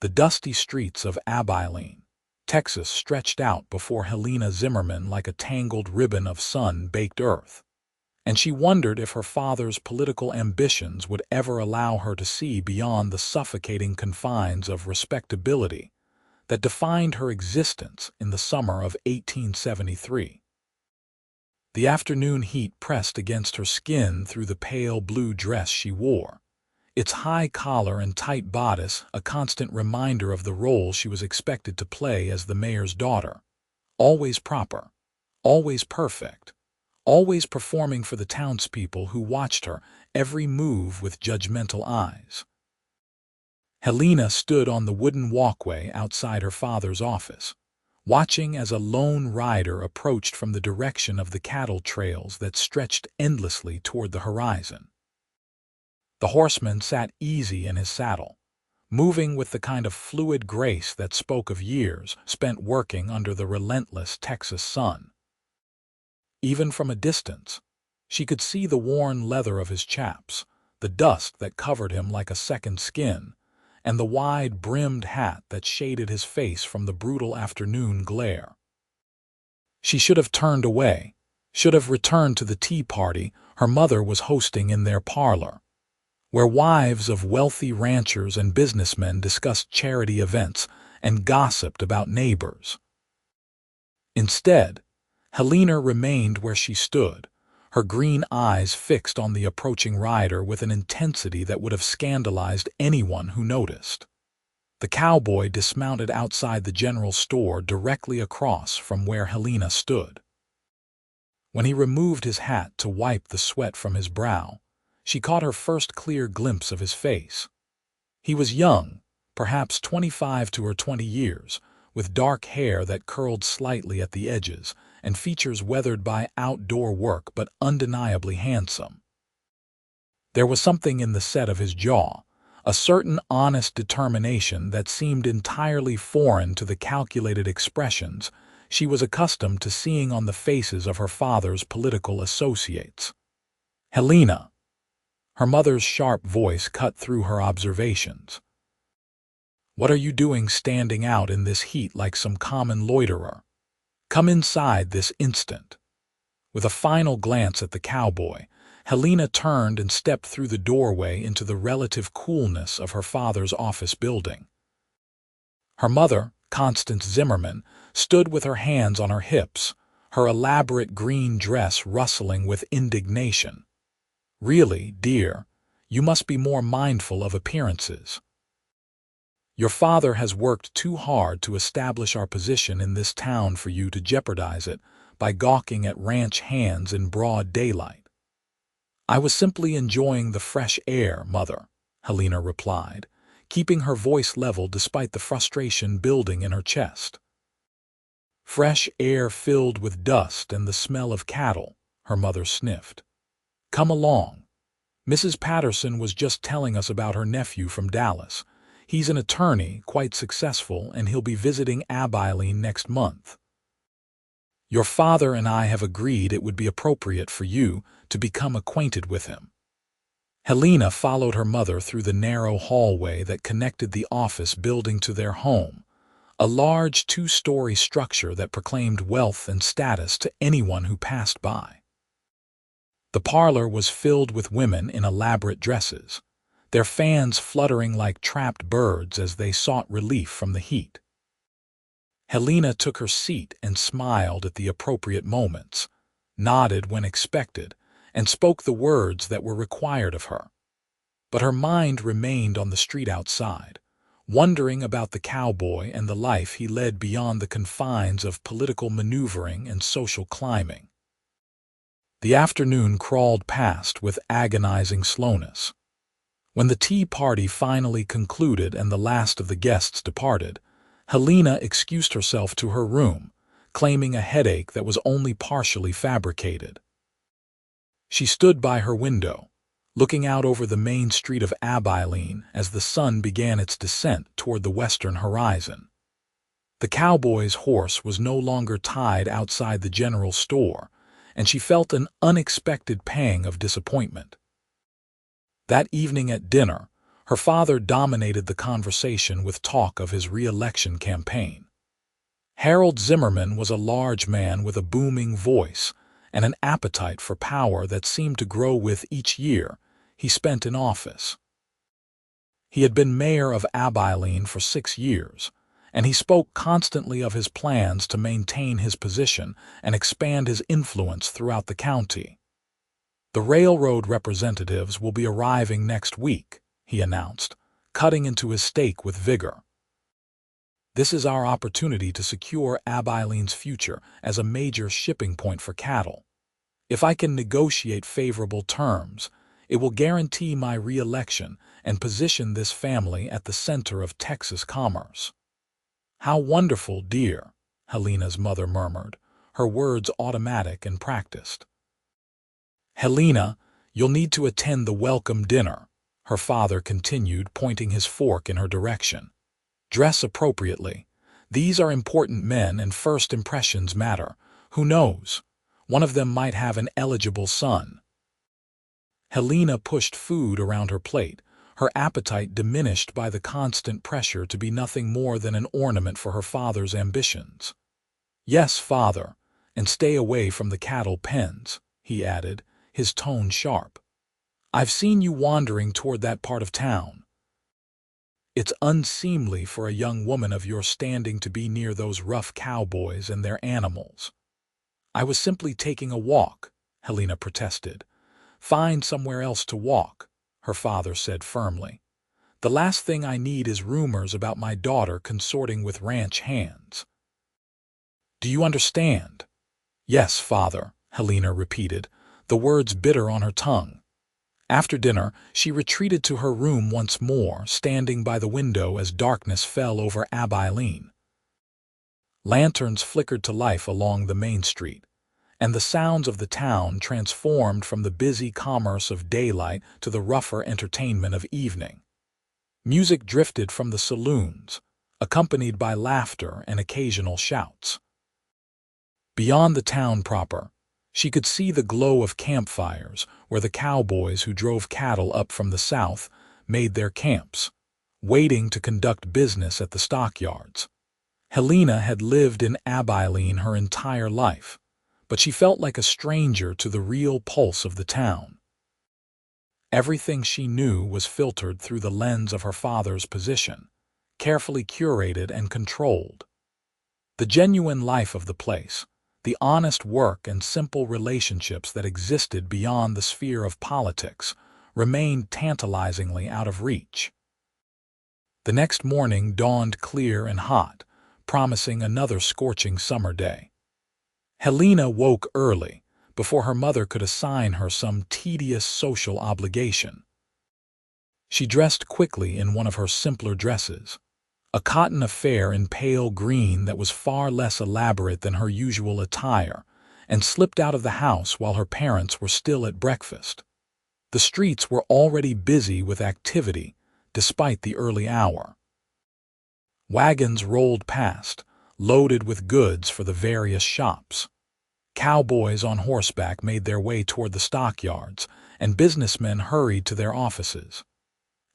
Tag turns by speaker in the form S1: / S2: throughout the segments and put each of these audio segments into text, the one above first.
S1: The dusty streets of Abilene, Texas stretched out before Helena Zimmerman like a tangled ribbon of sun-baked earth, and she wondered if her father's political ambitions would ever allow her to see beyond the suffocating confines of respectability that defined her existence in the summer of 1873. The afternoon heat pressed against her skin through the pale blue dress she wore, its high collar and tight bodice a constant reminder of the role she was expected to play as the mayor's daughter, always proper, always perfect, always performing for the townspeople who watched her every move with judgmental eyes. Helena stood on the wooden walkway outside her father's office, watching as a lone rider approached from the direction of the cattle trails that stretched endlessly toward the horizon. The horseman sat easy in his saddle, moving with the kind of fluid grace that spoke of years spent working under the relentless Texas sun. Even from a distance, she could see the worn leather of his chaps, the dust that covered him like a second skin, and the wide-brimmed hat that shaded his face from the brutal afternoon glare. She should have turned away, should have returned to the tea party her mother was hosting in their parlor, where wives of wealthy ranchers and businessmen discussed charity events and gossiped about neighbors. Instead, Helena remained where she stood, her green eyes fixed on the approaching rider with an intensity that would have scandalized anyone who noticed. The cowboy dismounted outside the general store directly across from where Helena stood. When he removed his hat to wipe the sweat from his brow, she caught her first clear glimpse of his face. He was young, perhaps 25 to 20 years, with dark hair that curled slightly at the edges and features weathered by outdoor work but undeniably handsome. There was something in the set of his jaw, a certain honest determination that seemed entirely foreign to the calculated expressions she was accustomed to seeing on the faces of her father's political associates. "Helena," her mother's sharp voice cut through her observations. "What are you doing standing out in this heat like some common loiterer? Come inside this instant." With a final glance at the cowboy, Helena turned and stepped through the doorway into the relative coolness of her father's office building. Her mother, Constance Zimmerman, stood with her hands on her hips, her elaborate green dress rustling with indignation. "Really, dear, you must be more mindful of appearances. Your father has worked too hard to establish our position in this town for you to jeopardize it by gawking at ranch hands in broad daylight." "I was simply enjoying the fresh air, Mother," Helena replied, keeping her voice level despite the frustration building in her chest. "Fresh air filled with dust and the smell of cattle," her mother sniffed. "Come along. Mrs. Patterson was just telling us about her nephew from Dallas. He's an attorney, quite successful, and he'll be visiting Abilene next month. Your father and I have agreed it would be appropriate for you to become acquainted with him." Helena followed her mother through the narrow hallway that connected the office building to their home, a large two-story structure that proclaimed wealth and status to anyone who passed by. The parlor was filled with women in elaborate dresses, their fans fluttering like trapped birds as they sought relief from the heat. Helena took her seat and smiled at the appropriate moments, nodded when expected, and spoke the words that were required of her. But her mind remained on the street outside, wondering about the cowboy and the life he led beyond the confines of political maneuvering and social climbing. The afternoon crawled past with agonizing slowness. When the tea party finally concluded and the last of the guests departed, Helena excused herself to her room, claiming a headache that was only partially fabricated. She stood by her window, looking out over the main street of Abilene as the sun began its descent toward the western horizon. The cowboy's horse was no longer tied outside the general store, and she felt an unexpected pang of disappointment. That evening at dinner, Her father dominated the conversation with talk of his re-election campaign. Harold Zimmerman was a large man with a booming voice and an appetite for power that seemed to grow with each year he spent in office. He had been mayor of Abilene for 6 years, and he spoke constantly of his plans to maintain his position and expand his influence throughout the county. "The railroad representatives will be arriving next week," he announced, cutting into his steak with vigor. "This is our opportunity to secure Abilene's future as a major shipping point for cattle. If I can negotiate favorable terms, it will guarantee my re-election and position this family at the center of Texas commerce." "How wonderful, dear," Helena's mother murmured, her words automatic and practiced. "Helena, you'll need to attend the welcome dinner," her father continued, pointing his fork in her direction. "Dress appropriately. These are important men and first impressions matter. Who knows? One of them might have an eligible son." Helena pushed food around her plate, her appetite diminished by the constant pressure to be nothing more than an ornament for her father's ambitions. "Yes, father, and stay away from the cattle pens," he added, his tone sharp. "I've seen you wandering toward that part of town. It's unseemly for a young woman of your standing to be near those rough cowboys and their animals." "I was simply taking a walk," Helena protested. "Find somewhere else to walk," her father said firmly. "The last thing I need is rumors about my daughter consorting with ranch hands." "Do you understand?" "Yes, father," Helena repeated, the words bitter on her tongue. After dinner, she retreated to her room once more, standing by the window as darkness fell over Abilene. Lanterns flickered to life along the main street, and the sounds of the town transformed from the busy commerce of daylight to the rougher entertainment of evening. Music drifted from the saloons, accompanied by laughter and occasional shouts. Beyond the town proper, she could see the glow of campfires where the cowboys who drove cattle up from the south made their camps, waiting to conduct business at the stockyards. Helena had lived in Abilene her entire life, but she felt like a stranger to the real pulse of the town. Everything she knew was filtered through the lens of her father's position, carefully curated and controlled. The genuine life of the place, the honest work and simple relationships that existed beyond the sphere of politics, remained tantalizingly out of reach. The next morning dawned clear and hot, promising another scorching summer day. Helena woke early, before her mother could assign her some tedious social obligation. She dressed quickly in one of her simpler dresses, a cotton affair in pale green that was far less elaborate than her usual attire, and slipped out of the house while her parents were still at breakfast. The streets were already busy with activity, despite the early hour. Wagons rolled past, loaded with goods for the various shops. Cowboys on horseback made their way toward the stockyards, and businessmen hurried to their offices.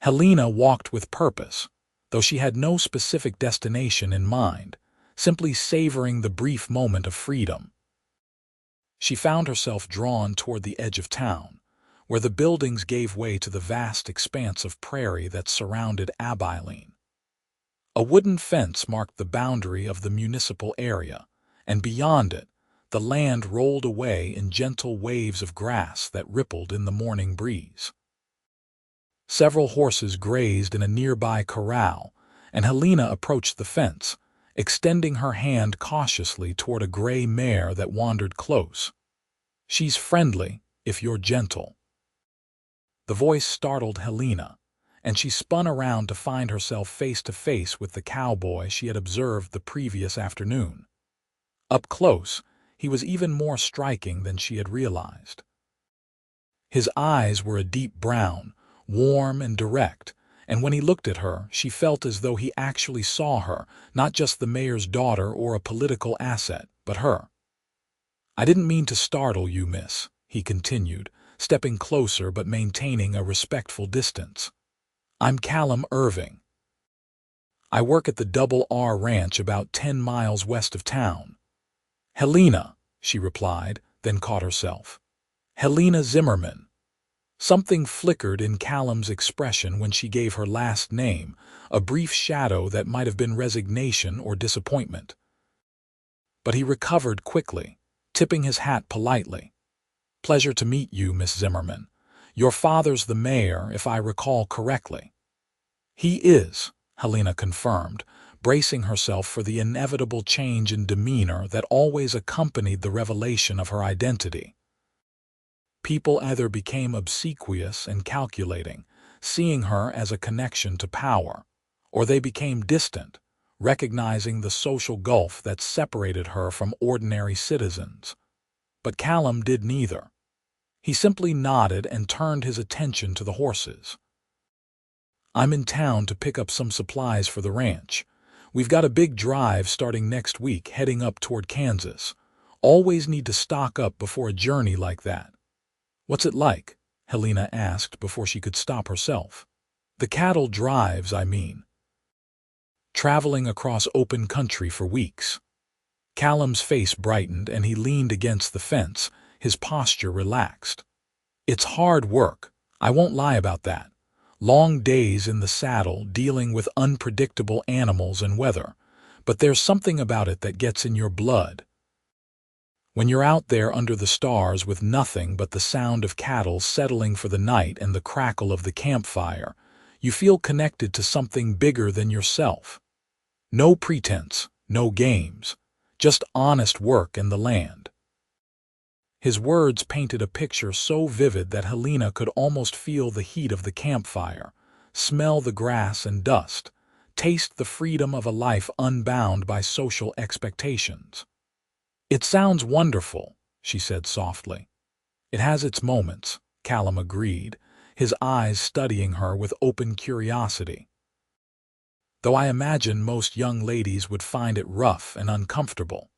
S1: Helena walked with purpose, though she had no specific destination in mind, simply savoring the brief moment of freedom. She found herself drawn toward the edge of town, where the buildings gave way to the vast expanse of prairie that surrounded Abilene. A wooden fence marked the boundary of the municipal area, and beyond it, the land rolled away in gentle waves of grass that rippled in the morning breeze. Several horses grazed in a nearby corral, and Helena approached the fence, extending her hand cautiously toward a gray mare that wandered close. "She's friendly, if you're gentle." The voice startled Helena, and she spun around to find herself face to face with the cowboy she had observed the previous afternoon. Up close, he was even more striking than she had realized. His eyes were a deep brown, warm and direct, and when he looked at her, she felt as though he actually saw her, not just the mayor's daughter or a political asset, but her. "I didn't mean to startle you, miss," he continued, stepping closer but maintaining a respectful distance. I'm Callum Irving. I work at the Double R Ranch about 10 miles west of town. Helena, she replied, then caught herself. Helena Zimmerman. Something flickered in Callum's expression when she gave her last name, a brief shadow that might have been resignation or disappointment. But he recovered quickly, tipping his hat politely. Pleasure to meet you, Miss Zimmerman. Your father's the mayor, if I recall correctly. He is, Helena confirmed, bracing herself for the inevitable change in demeanor that always accompanied the revelation of her identity. People either became obsequious and calculating, seeing her as a connection to power, or they became distant, recognizing the social gulf that separated her from ordinary citizens. But Callum did neither. He simply nodded and turned his attention to the horses. I'm in town to pick up some supplies for the ranch. We've got a big drive starting next week heading up toward Kansas. Always need to stock up before a journey like that. What's it like? Helena asked before she could stop herself. The cattle drives, I mean. Traveling across open country for weeks. Callum's face brightened and he leaned against the fence, his posture relaxed. It's hard work, I won't lie about that. Long days in the saddle dealing with unpredictable animals and weather, but there's something about it that gets in your blood. When you're out there under the stars with nothing but the sound of cattle settling for the night and the crackle of the campfire, you feel connected to something bigger than yourself. No pretense, no games, just honest work and the land. His words painted a picture so vivid that Helena could almost feel the heat of the campfire, smell the grass and dust, taste the freedom of a life unbound by social expectations. It sounds wonderful, she said softly. It has its moments, Callum agreed, his eyes studying her with open curiosity. Though I imagine most young ladies would find it rough and uncomfortable.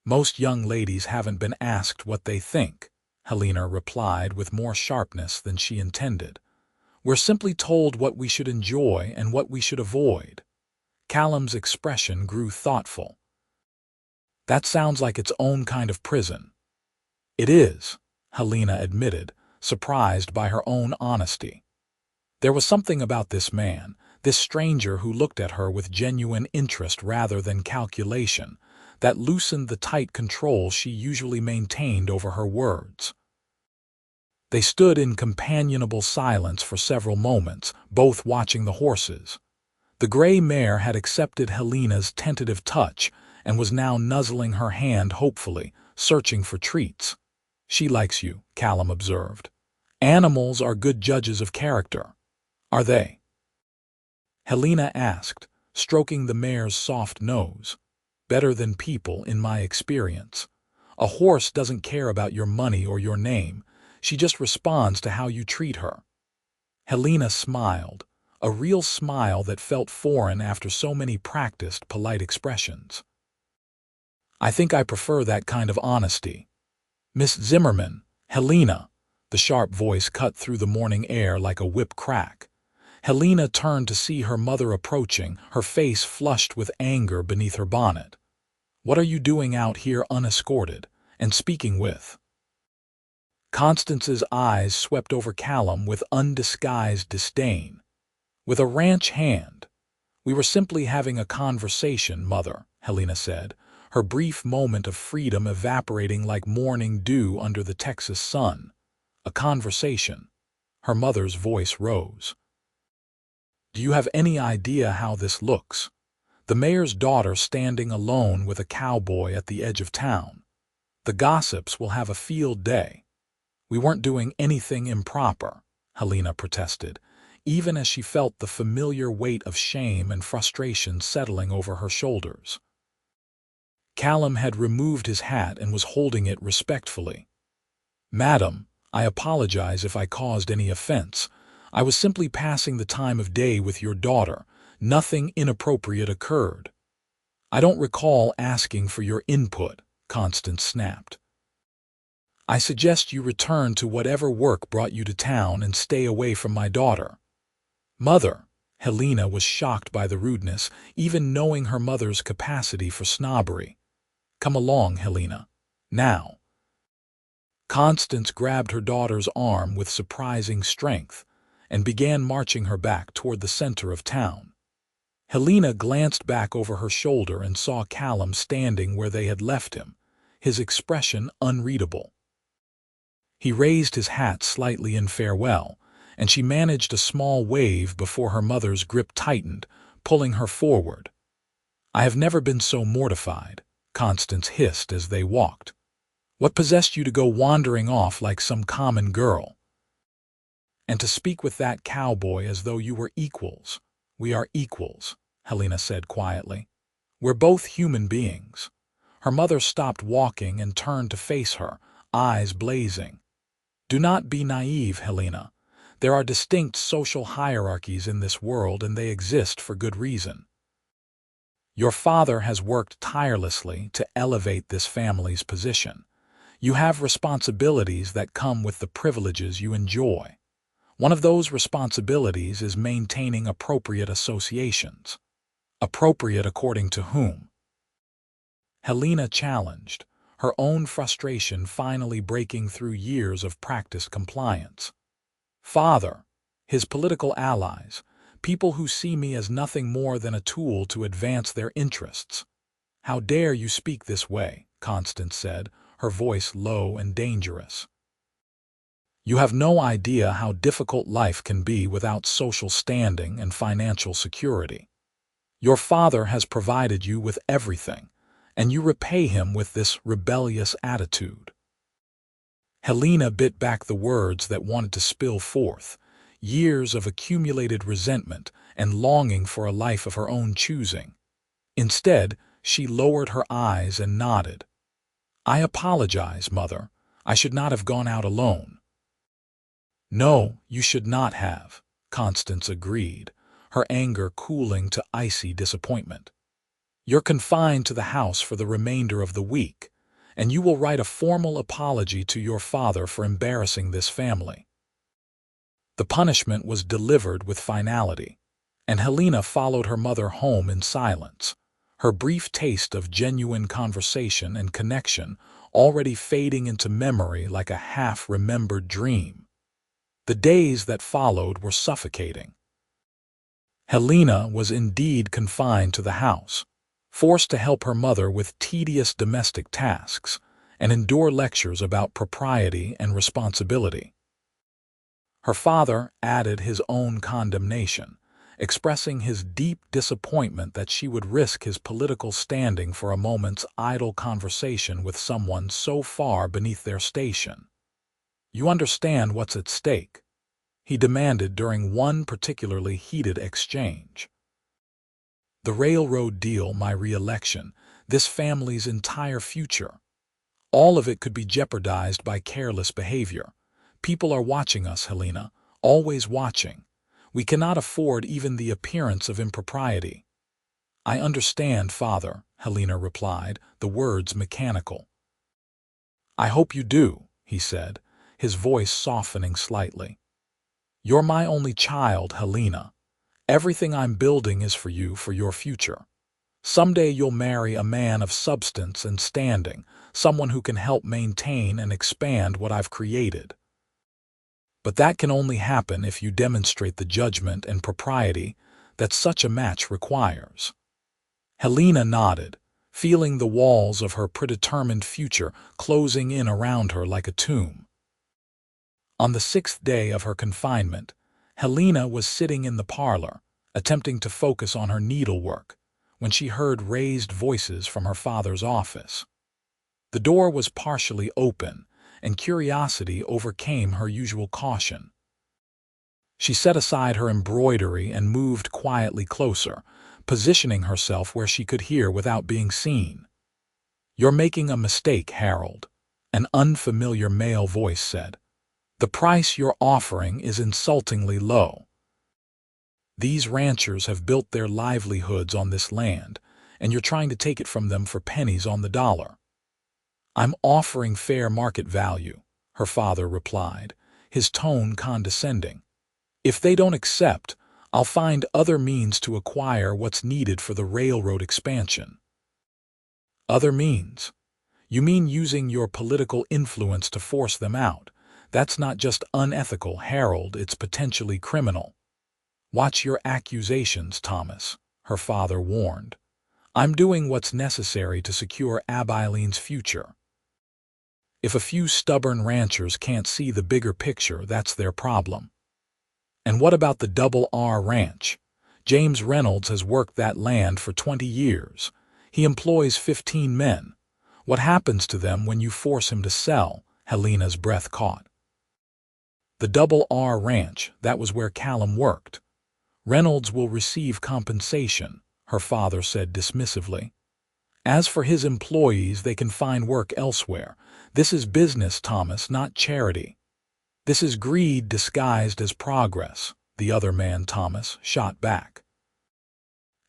S1: Most young ladies haven't been asked what they think, Helena replied with more sharpness than she intended. We're simply told what we should enjoy and what we should avoid. Callum's expression grew thoughtful. That sounds like its own kind of prison. It is, Helena admitted, surprised by her own honesty. There was something about this man, this stranger who looked at her with genuine interest rather than calculation, that loosened the tight control she usually maintained over her words. They stood in companionable silence for several moments, both watching the horses. The gray mare had accepted Helena's tentative touch and was now nuzzling her hand hopefully, searching for treats. She likes you, Callum observed. Animals are good judges of character. Are they? Helena asked, stroking the mare's soft nose. Better than people, in my experience. A horse doesn't care about your money or your name. She just responds to how you treat her. Helena smiled, a real smile that felt foreign after so many practiced polite expressions. I think I prefer that kind of honesty. Miss Zimmerman, Helena, the sharp voice cut through the morning air like a whip crack. Helena turned to see her mother approaching, her face flushed with anger beneath her bonnet. What are you doing out here unescorted, and speaking with? Constance's eyes swept over Callum with undisguised disdain. With a ranch hand. We were simply having a conversation, Mother, Helena said, her brief moment of freedom evaporating like morning dew under the Texas sun. A conversation. Her mother's voice rose. Do you have any idea how this looks? The mayor's daughter standing alone with a cowboy at the edge of town. The gossips will have a field day. We weren't doing anything improper, Helena protested, even as she felt the familiar weight of shame and frustration settling over her shoulders. Callum had removed his hat and was holding it respectfully. Madam, I apologize if I caused any offense. I was simply passing the time of day with your daughter. Nothing inappropriate occurred. I don't recall asking for your input, Constance snapped. I suggest you return to whatever work brought you to town and stay away from my daughter. Mother! Helena was shocked by the rudeness, even knowing her mother's capacity for snobbery. Come along, Helena. Now. Constance grabbed her daughter's arm with surprising strength and began marching her back toward the center of town. Helena glanced back over her shoulder and saw Callum standing where they had left him, his expression unreadable. He raised his hat slightly in farewell, and she managed a small wave before her mother's grip tightened, pulling her forward. I have never been so mortified, Constance hissed as they walked. What possessed you to go wandering off like some common girl? And to speak with that cowboy as though you were equals. We are equals, Helena said quietly. We're both human beings. Her mother stopped walking and turned to face her, eyes blazing. Do not be naive, Helena. There are distinct social hierarchies in this world, and they exist for good reason. Your father has worked tirelessly to elevate this family's position. You have responsibilities that come with the privileges you enjoy. One of those responsibilities is maintaining appropriate associations. Appropriate according to whom? Helena challenged, her own frustration finally breaking through years of practiced compliance. Father, his political allies, people who see me as nothing more than a tool to advance their interests. How dare you speak this way, Constance said, her voice low and dangerous. You have no idea how difficult life can be without social standing and financial security. Your father has provided you with everything, and you repay him with this rebellious attitude. Helena bit back the words that wanted to spill forth, years of accumulated resentment and longing for a life of her own choosing. Instead, she lowered her eyes and nodded. I apologize, Mother. I should not have gone out alone. No, you should not have, Constance agreed, her anger cooling to icy disappointment. You're confined to the house for the remainder of the week, and you will write a formal apology to your father for embarrassing this family. The punishment was delivered with finality, and Helena followed her mother home in silence, her brief taste of genuine conversation and connection already fading into memory like a half-remembered dream. The days that followed were suffocating. Helena was indeed confined to the house, forced to help her mother with tedious domestic tasks and endure lectures about propriety and responsibility. Her father added his own condemnation, expressing his deep disappointment that she would risk his political standing for a moment's idle conversation with someone so far beneath their station. You understand what's at stake? He demanded during one particularly heated exchange. The railroad deal, my re-election, this family's entire future. All of it could be jeopardized by careless behavior. People are watching us, Helena, always watching. We cannot afford even the appearance of impropriety. I understand, Father, Helena replied, the words mechanical. I hope you do, he said, his voice softening slightly. You're my only child, Helena. Everything I'm building is for you, for your future. Someday you'll marry a man of substance and standing, someone who can help maintain and expand what I've created. But that can only happen if you demonstrate the judgment and propriety that such a match requires. Helena nodded, feeling the walls of her predetermined future closing in around her like a tomb. On the 6th day of her confinement, Helena was sitting in the parlor, attempting to focus on her needlework, when she heard raised voices from her father's office. The door was partially open, and curiosity overcame her usual caution. She set aside her embroidery and moved quietly closer, positioning herself where she could hear without being seen. You're making a mistake, Harold, an unfamiliar male voice said. The price you're offering is insultingly low. These ranchers have built their livelihoods on this land, and you're trying to take it from them for pennies on the dollar. I'm offering fair market value, her father replied, his tone condescending. If they don't accept, I'll find other means to acquire what's needed for the railroad expansion. Other means? You mean using your political influence to force them out? That's not just unethical, Harold, it's potentially criminal. Watch your accusations, Thomas, her father warned. I'm doing what's necessary to secure Abilene's future. If a few stubborn ranchers can't see the bigger picture, that's their problem. And what about the Double R Ranch? James Reynolds has worked that land for 20 years. He employs 15 men. What happens to them when you force him to sell? Helena's breath caught. The Double R Ranch, that was where Callum worked. Reynolds will receive compensation, her father said dismissively. As for his employees, they can find work elsewhere. This is business, Thomas, not charity. This is greed disguised as progress, the other man, Thomas, shot back.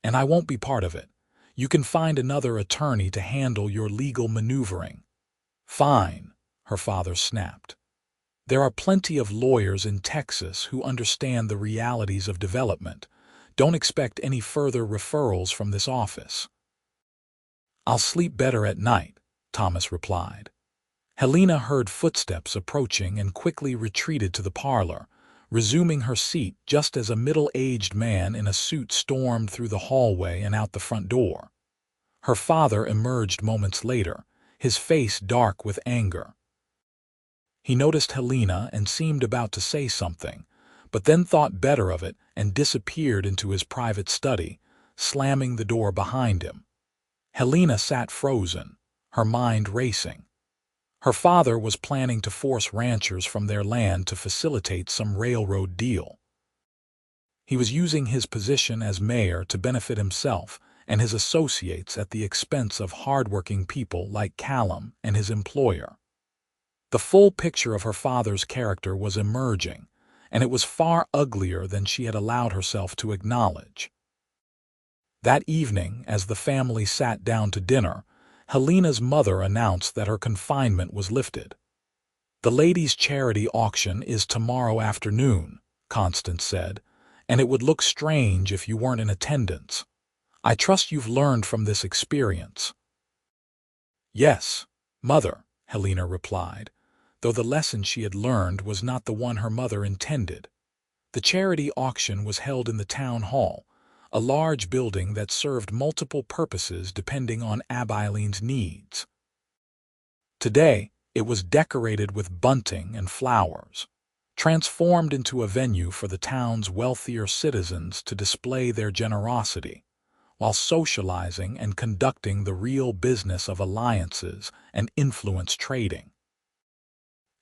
S1: And I won't be part of it. You can find another attorney to handle your legal maneuvering. Fine, her father snapped. There are plenty of lawyers in Texas who understand the realities of development. Don't expect any further referrals from this office. I'll sleep better at night, Thomas replied. Helena heard footsteps approaching and quickly retreated to the parlor, resuming her seat just as a middle-aged man in a suit stormed through the hallway and out the front door. Her father emerged moments later, his face dark with anger. He noticed Helena and seemed about to say something, but then thought better of it and disappeared into his private study, slamming the door behind him. Helena sat frozen, her mind racing. Her father was planning to force ranchers from their land to facilitate some railroad deal. He was using his position as mayor to benefit himself and his associates at the expense of hardworking people like Callum and his employer. The full picture of her father's character was emerging, and it was far uglier than she had allowed herself to acknowledge. That evening, as the family sat down to dinner, Helena's mother announced that her confinement was lifted. "The ladies' charity auction is tomorrow afternoon," Constance said, "and it would look strange if you weren't in attendance. I trust you've learned from this experience." "Yes, Mother," Helena replied, though the lesson she had learned was not the one her mother intended. The charity auction was held in the town hall, a large building that served multiple purposes depending on Abilene's needs. Today, it was decorated with bunting and flowers, transformed into a venue for the town's wealthier citizens to display their generosity, while socializing and conducting the real business of alliances and influence trading.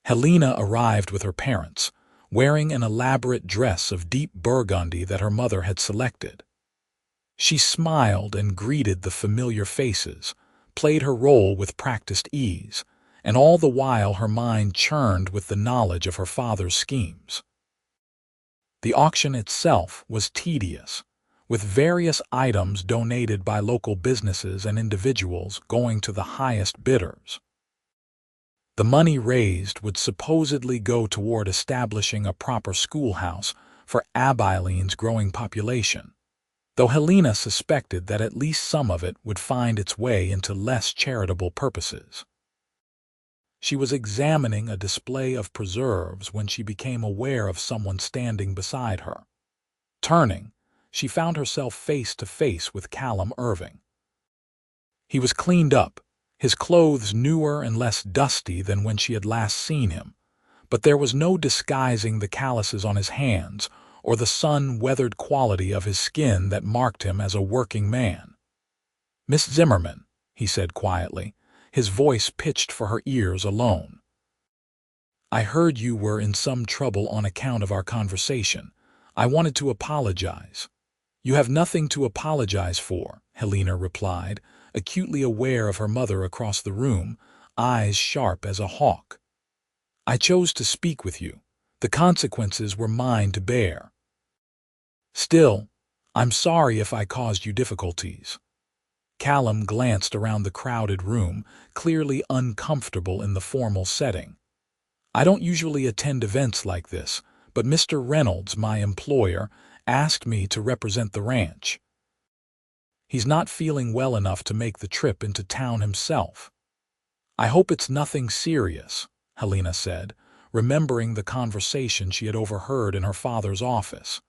S1: Helena arrived with her parents, wearing an elaborate dress of deep burgundy that her mother had selected. She smiled and greeted the familiar faces, played her role with practiced ease, and all the while her mind churned with the knowledge of her father's schemes. The auction itself was tedious, with various items donated by local businesses and individuals going to the highest bidders. The money raised would supposedly go toward establishing a proper schoolhouse for Abilene's growing population, though Helena suspected that at least some of it would find its way into less charitable purposes. She was examining a display of preserves when she became aware of someone standing beside her. Turning, she found herself face to face with Callum Irving. He was cleaned up, his clothes newer and less dusty than when she had last seen him, but there was no disguising the calluses on his hands or the sun-weathered quality of his skin that marked him as a working man. "Miss Zimmerman," he said quietly, his voice pitched for her ears alone. "I heard you were in some trouble on account of our conversation. I wanted to apologize." "You have nothing to apologize for," Helena replied, acutely aware of her mother across the room, eyes sharp as a hawk. "I chose to speak with you. The consequences were mine to bear. Still, I'm sorry if I caused you difficulties." Callum glanced around the crowded room, clearly uncomfortable in the formal setting. "I don't usually attend events like this, but Mr. Reynolds, my employer, asked me to represent the ranch. He's not feeling well enough to make the trip into town himself. I hope it's nothing serious, Helena said, remembering the conversation she had overheard in her father's office.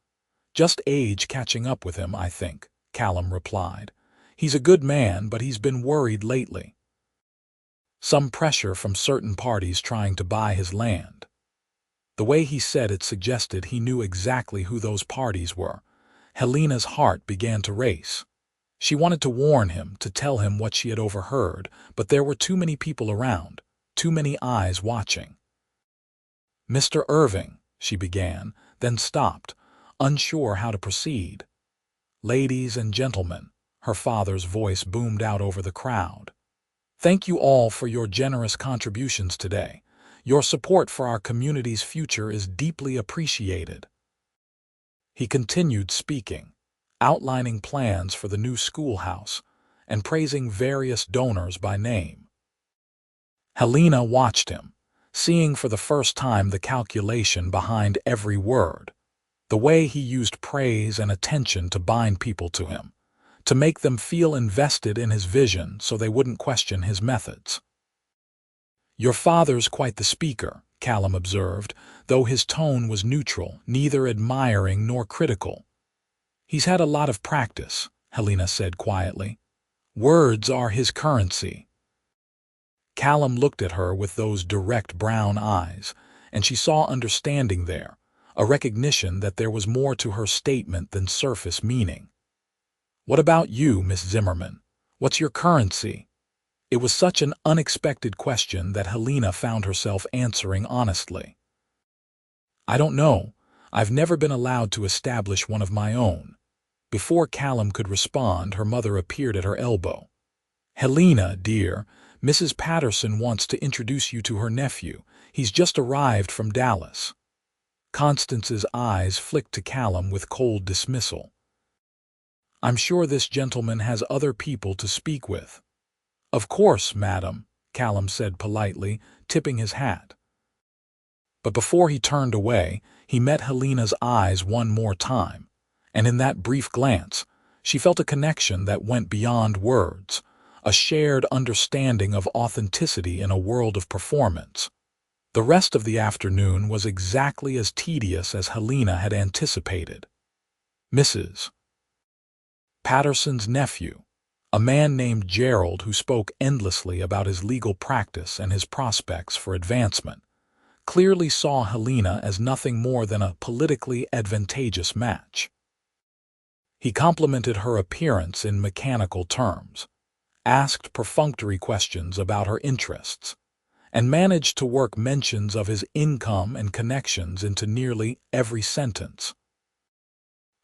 S1: Just age catching up with him, I think, Callum replied. He's a good man, but he's been worried lately. Some pressure from certain parties trying to buy his land. The way he said it suggested he knew exactly who those parties were. Helena's heart began to race. She wanted to warn him, to tell him what she had overheard, but there were too many people around, too many eyes watching. Mr. Irving, she began, then stopped, unsure how to proceed. Ladies and gentlemen, her father's voice boomed out over the crowd. Thank you all for your generous contributions today. Your support for our community's future is deeply appreciated. He continued speaking, outlining plans for the new schoolhouse and praising various donors by name. Helena watched him, seeing for the first time the calculation behind every word, the way he used praise and attention to bind people to him, to make them feel invested in his vision so they wouldn't question his methods. Your father's quite the speaker, Callum observed, though his tone was neutral, neither admiring nor critical. He's had a lot of practice, Helena said quietly. Words are his currency. Callum looked at her with those direct brown eyes, and she saw understanding there, a recognition that there was more to her statement than surface meaning. What about you, Miss Zimmerman? What's your currency? It was such an unexpected question that Helena found herself answering honestly. I don't know. I've never been allowed to establish one of my own. Before Callum could respond, her mother appeared at her elbow. Helena, dear, Mrs. Patterson wants to introduce you to her nephew. He's just arrived from Dallas. Constance's eyes flicked to Callum with cold dismissal. I'm sure this gentleman has other people to speak with. Of course, madam, Callum said politely, tipping his hat. But before he turned away, he met Helena's eyes one more time, and in that brief glance, she felt a connection that went beyond words, a shared understanding of authenticity in a world of performance. The rest of the afternoon was exactly as tedious as Helena had anticipated. Mrs. Patterson's nephew, a man named Gerald who spoke endlessly about his legal practice and his prospects for advancement, clearly saw Helena as nothing more than a politically advantageous match. He complimented her appearance in mechanical terms, asked perfunctory questions about her interests, and managed to work mentions of his income and connections into nearly every sentence.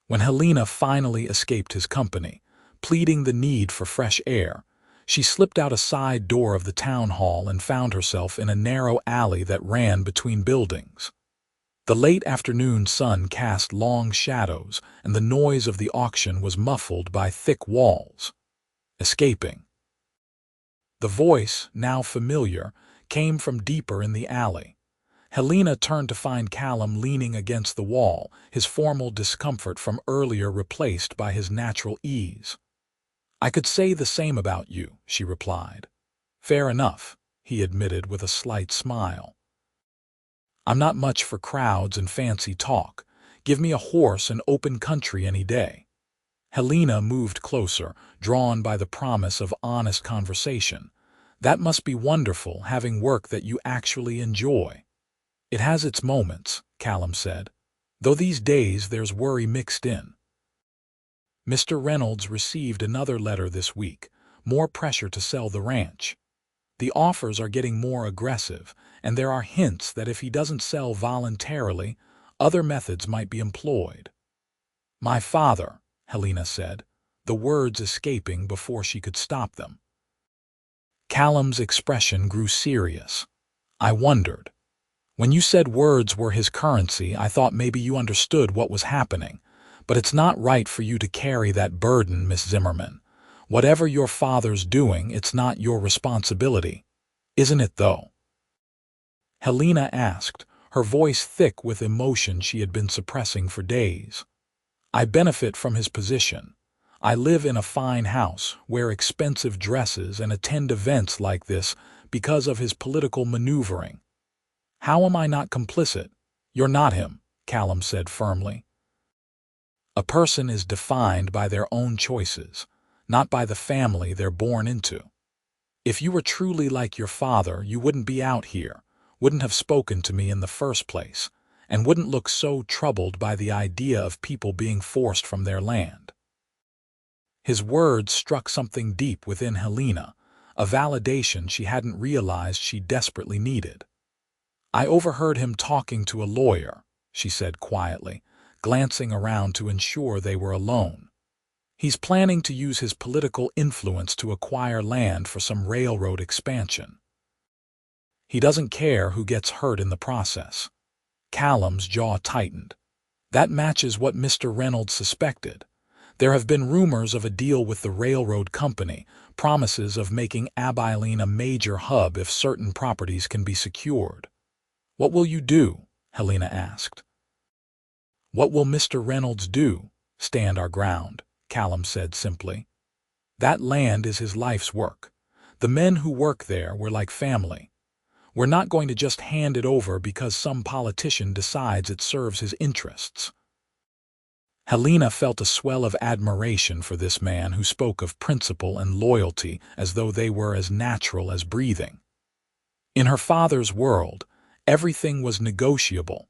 S1: When Helena finally escaped his company, pleading the need for fresh air, she slipped out a side door of the town hall and found herself in a narrow alley that ran between buildings. The late afternoon sun cast long shadows, and the noise of the auction was muffled by thick walls. Escaping. The voice, now familiar, came from deeper in the alley. Helena turned to find Callum leaning against the wall, his formal discomfort from earlier replaced by his natural ease. I could say the same about you, she replied. Fair enough, he admitted with a slight smile. I'm not much for crowds and fancy talk. Give me a horse and open country any day. Helena moved closer, drawn by the promise of honest conversation. That must be wonderful, having work that you actually enjoy. It has its moments, Callum said, though these days there's worry mixed in. Mr. Reynolds received another letter this week, more pressure to sell the ranch. The offers are getting more aggressive, and there are hints that if he doesn't sell voluntarily, other methods might be employed. My father, Helena said, the words escaping before she could stop them. Callum's expression grew serious. I wondered. When you said words were his currency, I thought maybe you understood what was happening. But it's not right for you to carry that burden, Miss Zimmerman. Whatever your father's doing, it's not your responsibility. Isn't it, though? Helena asked, her voice thick with emotion she had been suppressing for days. I benefit from his position. I live in a fine house, wear expensive dresses, and attend events like this because of his political maneuvering. How am I not complicit? You're not him, Callum said firmly. A person is defined by their own choices, not by the family they're born into. If you were truly like your father, you wouldn't be out here, wouldn't have spoken to me in the first place, and wouldn't look so troubled by the idea of people being forced from their land. His words struck something deep within Helena, a validation she hadn't realized she desperately needed. I overheard him talking to a lawyer, she said quietly, glancing around to ensure they were alone. He's planning to use his political influence to acquire land for some railroad expansion. He doesn't care who gets hurt in the process. Callum's jaw tightened. That matches what Mr. Reynolds suspected. There have been rumors of a deal with the railroad company, promises of making Abilene a major hub if certain properties can be secured. What will you do? Helena asked. What will Mr. Reynolds do? Stand our ground, Callum said simply. That land is his life's work. The men who work there were like family. We're not going to just hand it over because some politician decides it serves his interests. Helena felt a swell of admiration for this man who spoke of principle and loyalty as though they were as natural as breathing. In her father's world, everything was negotiable.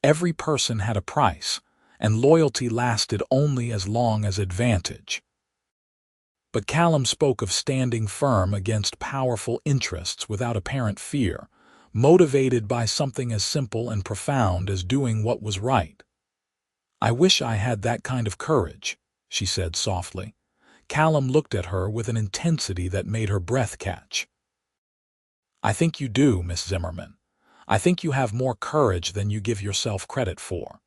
S1: Every person had a price, and loyalty lasted only as long as advantage. But Callum spoke of standing firm against powerful interests without apparent fear, motivated by something as simple and profound as doing what was right. I wish I had that kind of courage, she said softly. Callum looked at her with an intensity that made her breath catch. I think you do, Miss Zimmerman. I think you have more courage than you give yourself credit for.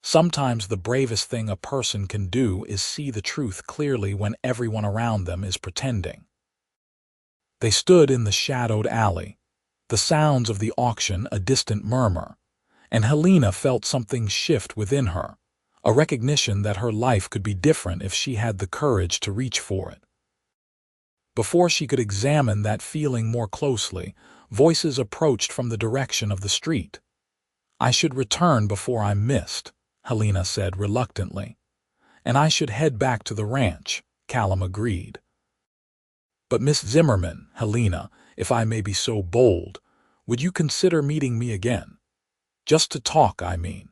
S1: Sometimes the bravest thing a person can do is see the truth clearly when everyone around them is pretending. They stood in the shadowed alley, the sounds of the auction a distant murmur, and Helena felt something shift within her, a recognition that her life could be different if she had the courage to reach for it. Before she could examine that feeling more closely, voices approached from the direction of the street. I should return before I'm missed, Helena said reluctantly. And I should head back to the ranch, Callum agreed. But Miss Zimmerman, Helena, if I may be so bold, would you consider meeting me again? Just to talk, I mean.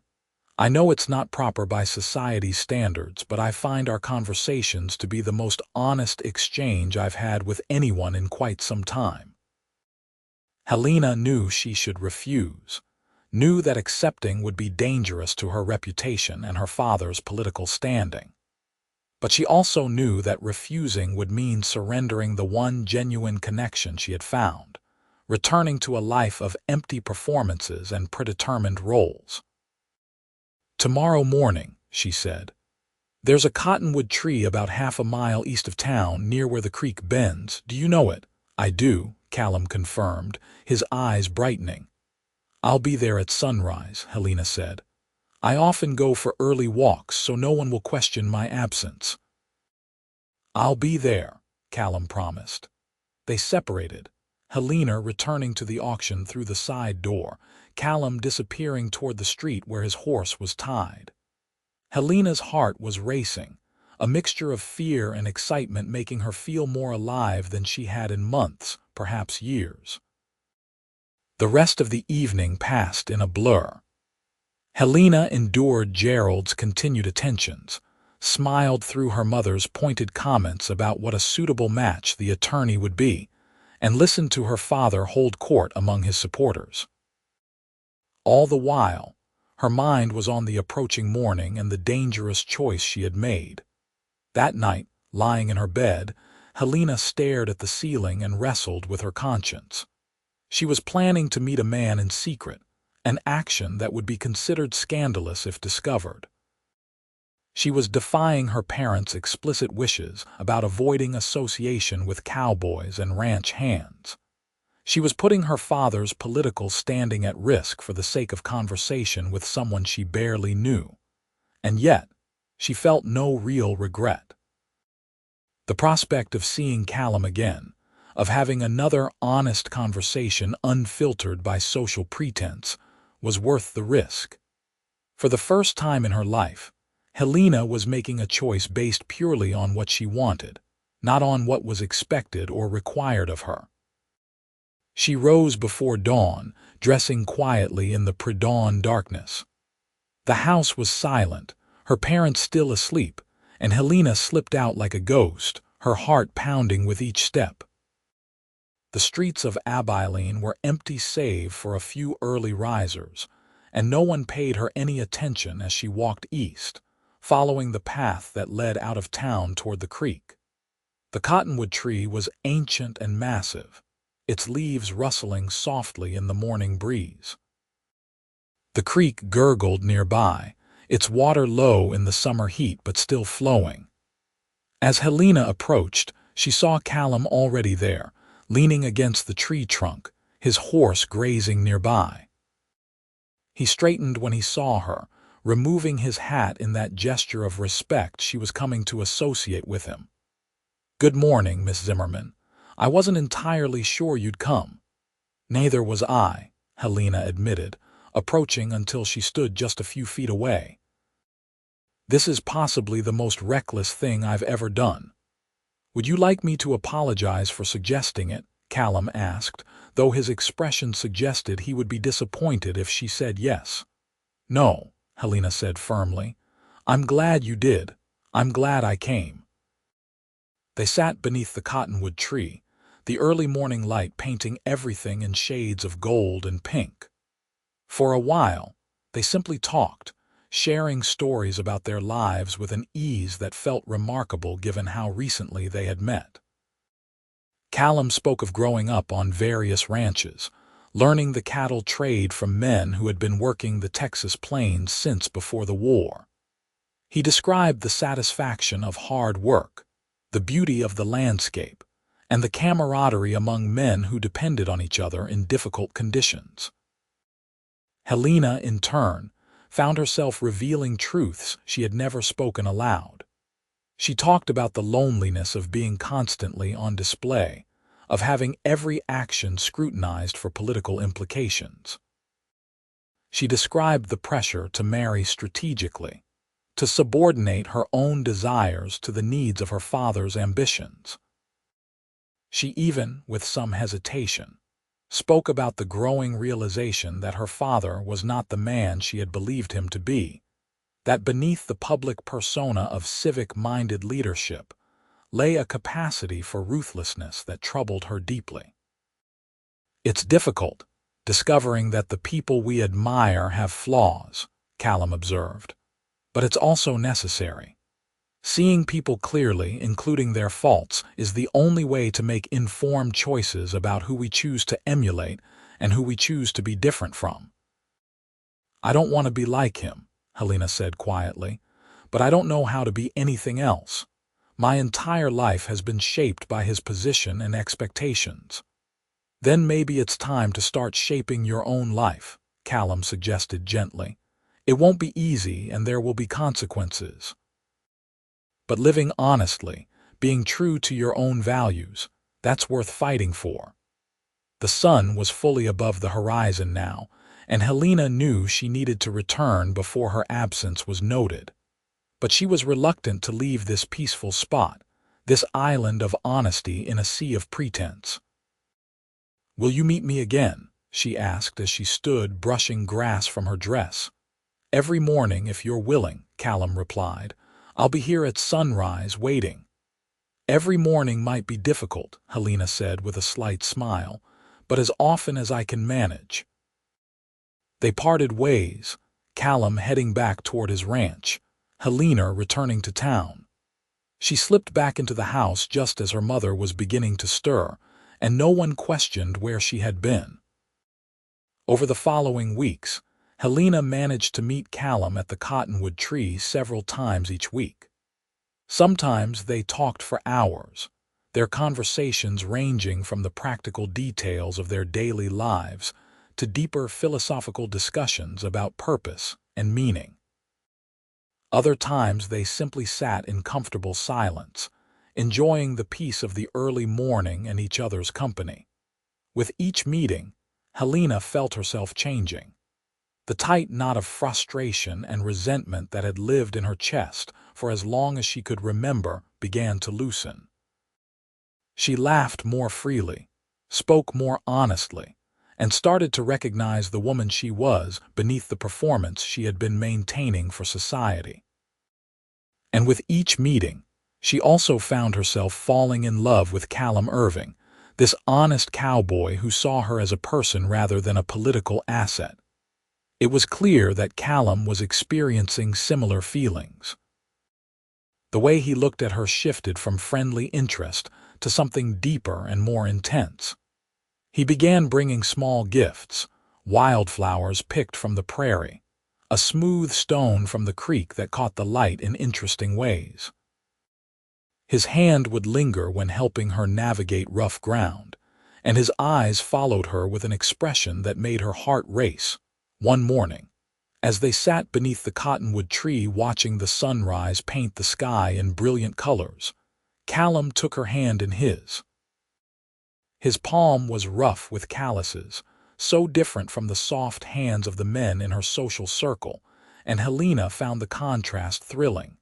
S1: I know it's not proper by society's standards, but I find our conversations to be the most honest exchange I've had with anyone in quite some time. Helena knew she should refuse, knew that accepting would be dangerous to her reputation and her father's political standing. But she also knew that refusing would mean surrendering the one genuine connection she had found, returning to a life of empty performances and predetermined roles. Tomorrow morning, she said. There's a cottonwood tree about half a mile east of town near where the creek bends. Do you know it? I do, Callum confirmed, his eyes brightening. I'll be there at sunrise, Helena said. I often go for early walks so no one will question my absence. I'll be there, Callum promised. They separated, Helena returning to the auction through the side door, Callum disappearing toward the street where his horse was tied. Helena's heart was racing, a mixture of fear and excitement making her feel more alive than she had in months, perhaps years. The rest of the evening passed in a blur. Helena endured Gerald's continued attentions, smiled through her mother's pointed comments about what a suitable match the attorney would be, and listened to her father hold court among his supporters. All the while, her mind was on the approaching morning and the dangerous choice she had made. That night, lying in her bed, Helena stared at the ceiling and wrestled with her conscience. She was planning to meet a man in secret, an action that would be considered scandalous if discovered. She was defying her parents' explicit wishes about avoiding association with cowboys and ranch hands. She was putting her father's political standing at risk for the sake of conversation with someone she barely knew. And yet, She felt no real regret. The prospect of seeing Callum again, of having another honest conversation unfiltered by social pretense, was worth the risk. For the first time in her life, Helena was making a choice based purely on what she wanted, not on what was expected or required of her. She rose before dawn, dressing quietly in the pre-dawn darkness. The house was silent, her parents still asleep, and Helena slipped out like a ghost, her heart pounding with each step. The streets of Abilene were empty save for a few early risers, and no one paid her any attention as she walked east, following the path that led out of town toward the creek. The cottonwood tree was ancient and massive, its leaves rustling softly in the morning breeze. The creek gurgled nearby, its water low in the summer heat but still flowing. As Helena approached, she saw Callum already there, leaning against the tree trunk, his horse grazing nearby. He straightened when he saw her, removing his hat in that gesture of respect she was coming to associate with him. "Good morning, Miss Zimmerman. I wasn't entirely sure you'd come." "Neither was I," Helena admitted, approaching until she stood just a few feet away. "This is possibly the most reckless thing I've ever done." "Would you like me to apologize for suggesting it?" Callum asked, though his expression suggested he would be disappointed if she said yes. "No," Helena said firmly. "I'm glad you did. I'm glad I came." They sat beneath the cottonwood tree, the early morning light painting everything in shades of gold and pink. For a while, they simply talked, sharing stories about their lives with an ease that felt remarkable given how recently they had met. Callum spoke of growing up on various ranches, learning the cattle trade from men who had been working the Texas plains since before the war. He described the satisfaction of hard work, the beauty of the landscape, and the camaraderie among men who depended on each other in difficult conditions. Helena, in turn, found herself revealing truths she had never spoken aloud. She talked about the loneliness of being constantly on display, of having every action scrutinized for political implications. She described the pressure to marry strategically, to subordinate her own desires to the needs of her father's ambitions. She even, with some hesitation, spoke about the growing realization that her father was not the man she had believed him to be, that beneath the public persona of civic-minded leadership lay a capacity for ruthlessness that troubled her deeply. "It's difficult, discovering that the people we admire have flaws," Callum observed, "but it's also necessary. Seeing people clearly, including their faults, is the only way to make informed choices about who we choose to emulate and who we choose to be different from." "I don't want to be like him," Helena said quietly, "but I don't know how to be anything else. My entire life has been shaped by his position and expectations." "Then maybe it's time to start shaping your own life," Callum suggested gently. "It won't be easy and there will be consequences. But living honestly, being true to your own values, that's worth fighting for." The sun was fully above the horizon now, and Helena knew she needed to return before her absence was noted. But she was reluctant to leave this peaceful spot, this island of honesty in a sea of pretense. "Will you meet me again?" she asked as she stood brushing grass from her dress. "Every morning, if you're willing," Callum replied. "I'll be here at sunrise waiting." "Every morning might be difficult," Helena said with a slight smile, "but as often as I can manage." They parted ways, Callum heading back toward his ranch, Helena returning to town. She slipped back into the house just as her mother was beginning to stir, and no one questioned where she had been. Over the following weeks, Helena managed to meet Callum at the cottonwood tree several times each week. Sometimes they talked for hours, their conversations ranging from the practical details of their daily lives to deeper philosophical discussions about purpose and meaning. Other times they simply sat in comfortable silence, enjoying the peace of the early morning and each other's company. With each meeting, Helena felt herself changing. The tight knot of frustration and resentment that had lived in her chest for as long as she could remember began to loosen. She laughed more freely, spoke more honestly, and started to recognize the woman she was beneath the performance she had been maintaining for society. And with each meeting, she also found herself falling in love with Callum Irving, this honest cowboy who saw her as a person rather than a political asset. It was clear that Callum was experiencing similar feelings. The way he looked at her shifted from friendly interest to something deeper and more intense. He began bringing small gifts, wildflowers picked from the prairie, a smooth stone from the creek that caught the light in interesting ways. His hand would linger when helping her navigate rough ground, and his eyes followed her with an expression that made her heart race. One morning, as they sat beneath the cottonwood tree watching the sunrise paint the sky in brilliant colors, Callum took her hand in his. His palm was rough with calluses, so different from the soft hands of the men in her social circle, and Helena found the contrast thrilling.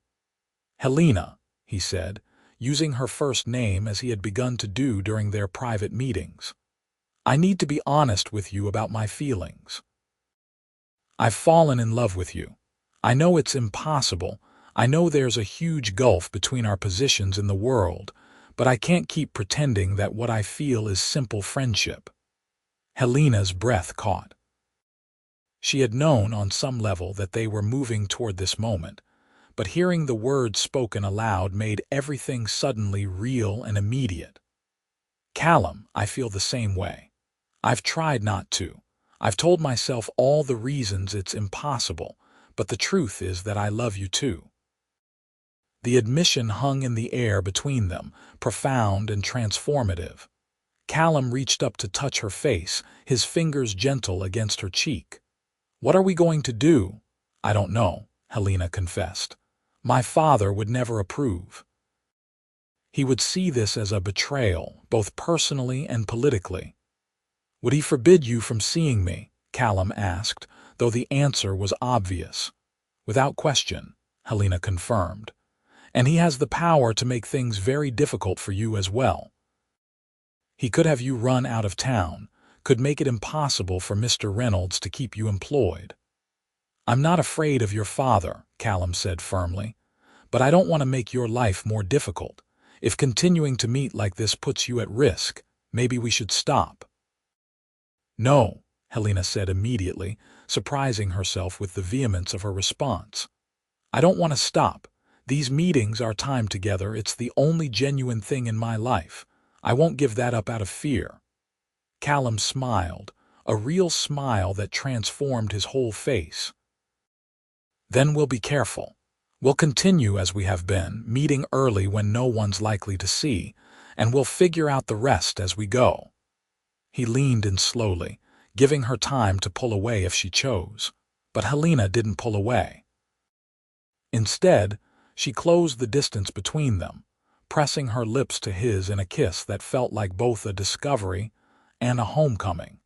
S1: "Helena," he said, using her first name as he had begun to do during their private meetings. "I need to be honest with you about my feelings. I've fallen in love with you. I know it's impossible. I know there's a huge gulf between our positions in the world, but I can't keep pretending that what I feel is simple friendship." Helena's breath caught. She had known on some level that they were moving toward this moment, but hearing the words spoken aloud made everything suddenly real and immediate. "Callum, I feel the same way. I've tried not to. I've told myself all the reasons it's impossible, but the truth is that I love you too." The admission hung in the air between them, profound and transformative. Callum reached up to touch her face, his fingers gentle against her cheek. "What are we going to do?" "I don't know," Helena confessed. "My father would never approve. He would see this as a betrayal, both personally and politically." "Would he forbid you from seeing me?" Callum asked, though the answer was obvious. "Without question," Helena confirmed. "And he has the power to make things very difficult for you as well. He could have you run out of town, could make it impossible for Mr. Reynolds to keep you employed." "I'm not afraid of your father," Callum said firmly, "but I don't want to make your life more difficult. If continuing to meet like this puts you at risk, maybe we should stop." "No," Helena said immediately, surprising herself with the vehemence of her response. "I don't want to stop. These meetings, our time together, it's the only genuine thing in my life. I won't give that up out of fear." Callum smiled, a real smile that transformed his whole face. "Then we'll be careful. We'll continue as we have been, meeting early when no one's likely to see, and we'll figure out the rest as we go." He leaned in slowly, giving her time to pull away if she chose. But Helena didn't pull away. Instead, she closed the distance between them, pressing her lips to his in a kiss that felt like both a discovery and a homecoming.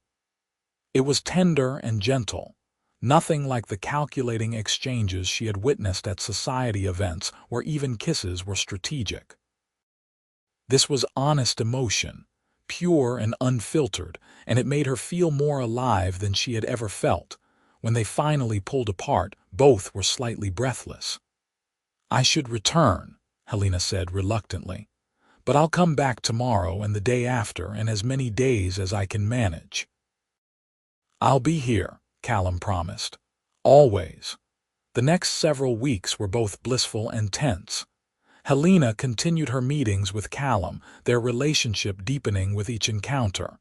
S1: It was tender and gentle, nothing like the calculating exchanges she had witnessed at society events where even kisses were strategic. This was honest emotion, pure and unfiltered, and it made her feel more alive than she had ever felt. When they finally pulled apart, both were slightly breathless. "I should return," Helena said reluctantly, "but I'll come back tomorrow and the day after and as many days as I can manage." "I'll be here," Callum promised. "Always." The next several weeks were both blissful and tense. Helena continued her meetings with Callum, their relationship deepening with each encounter.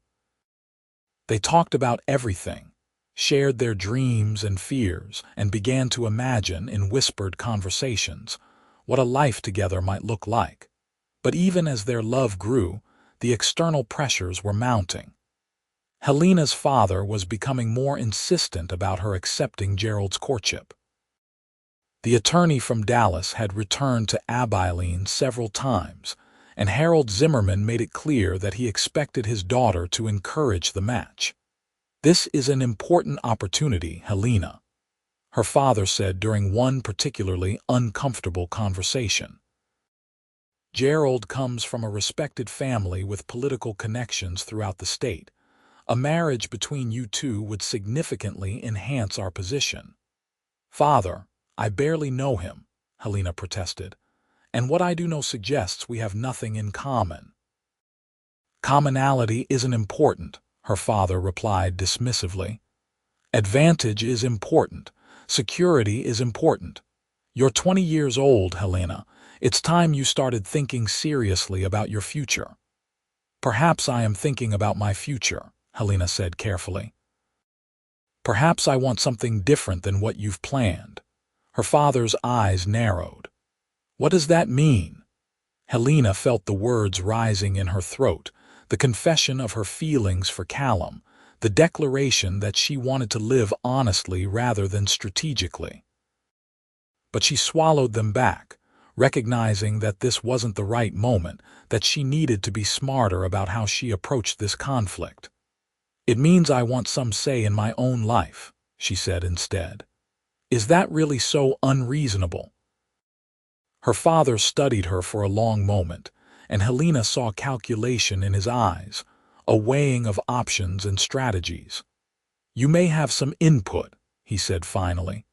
S1: They talked about everything, shared their dreams and fears, and began to imagine in whispered conversations what a life together might look like. But even as their love grew, the external pressures were mounting. Helena's father was becoming more insistent about her accepting Gerald's courtship. The attorney from Dallas had returned to Abilene several times, and Harold Zimmerman made it clear that he expected his daughter to encourage the match. "This is an important opportunity, Helena," her father said during one particularly uncomfortable conversation. "Gerald comes from a respected family with political connections throughout the state. A marriage between you two would significantly enhance our position." "Father, I barely know him," Helena protested, "and what I do know suggests we have nothing in common." "Commonality isn't important," her father replied dismissively. "Advantage is important. Security is important. You're 20 years old, Helena. It's time you started thinking seriously about your future." "Perhaps I am thinking about my future," Helena said carefully. "Perhaps I want something different than what you've planned." Her father's eyes narrowed. "What does that mean?" Helena felt the words rising in her throat, the confession of her feelings for Callum, the declaration that she wanted to live honestly rather than strategically. But she swallowed them back, recognizing that this wasn't the right moment, that she needed to be smarter about how she approached this conflict. "It means I want some say in my own life," she said instead. "Is that really so unreasonable?" Her father studied her for a long moment, and Helena saw calculation in his eyes, a weighing of options and strategies. "You may have some input," he said finally,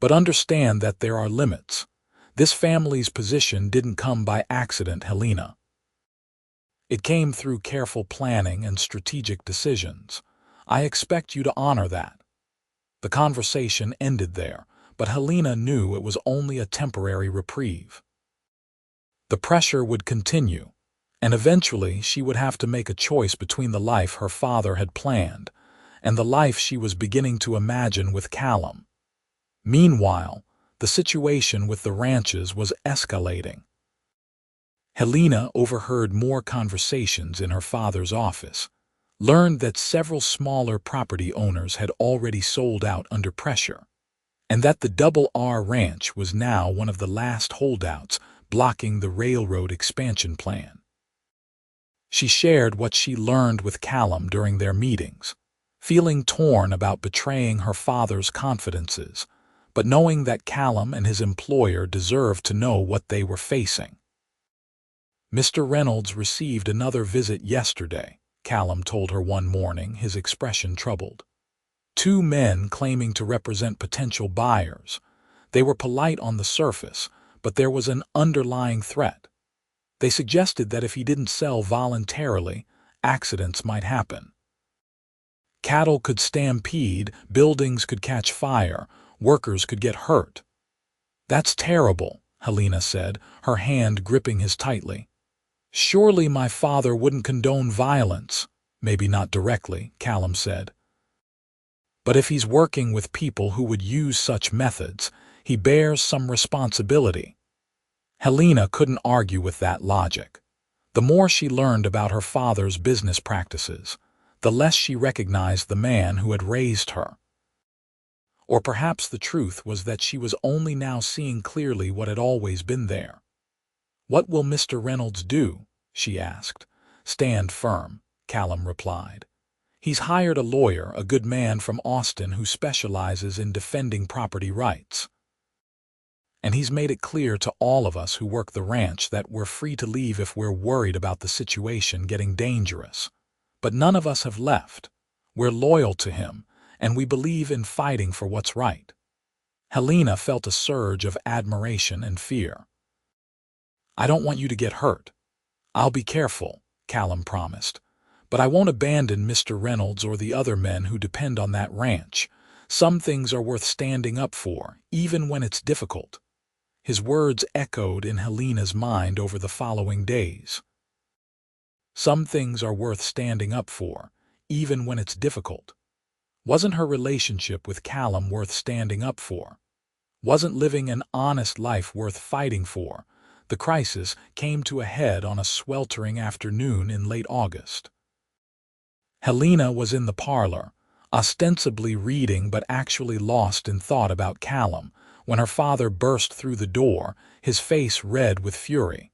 S1: "but understand that there are limits. This family's position didn't come by accident, Helena. It came through careful planning and strategic decisions. I expect you to honor that." The conversation ended there, but Helena knew it was only a temporary reprieve. The pressure would continue, and eventually she would have to make a choice between the life her father had planned and the life she was beginning to imagine with Callum. Meanwhile, the situation with the ranches was escalating. Helena overheard more conversations in her father's office, learned that several smaller property owners had already sold out under pressure, and that the Double R Ranch was now one of the last holdouts blocking the railroad expansion plan. She shared what she learned with Callum during their meetings, feeling torn about betraying her father's confidences, but knowing that Callum and his employer deserved to know what they were facing. "Mr. Reynolds received another visit yesterday," Callum told her one morning, his expression troubled. "Two men claiming to represent potential buyers. They were polite on the surface, but there was an underlying threat. They suggested that if he didn't sell voluntarily, accidents might happen. Cattle could stampede, buildings could catch fire, workers could get hurt." "That's terrible," Helena said, her hand gripping his tightly. "Surely my father wouldn't condone violence." "Maybe not directly," Callum said. "But if he's working with people who would use such methods, he bears some responsibility." Helena couldn't argue with that logic. The more she learned about her father's business practices, the less she recognized the man who had raised her. Or perhaps the truth was that she was only now seeing clearly what had always been there. "What will Mr. Reynolds do?" she asked. "Stand firm," Callum replied. "He's hired a lawyer, a good man from Austin who specializes in defending property rights. And he's made it clear to all of us who work the ranch that we're free to leave if we're worried about the situation getting dangerous. But none of us have left. We're loyal to him, and we believe in fighting for what's right." Helena felt a surge of admiration and fear. "I don't want you to get hurt." "I'll be careful," Callum promised. "But I won't abandon Mr. Reynolds or the other men who depend on that ranch. Some things are worth standing up for, even when it's difficult." His words echoed in Helena's mind over the following days. Some things are worth standing up for, even when it's difficult. Wasn't her relationship with Callum worth standing up for? Wasn't living an honest life worth fighting for? The crisis came to a head on a sweltering afternoon in late August. Helena was in the parlor, ostensibly reading but actually lost in thought about Callum, when her father burst through the door, his face red with fury.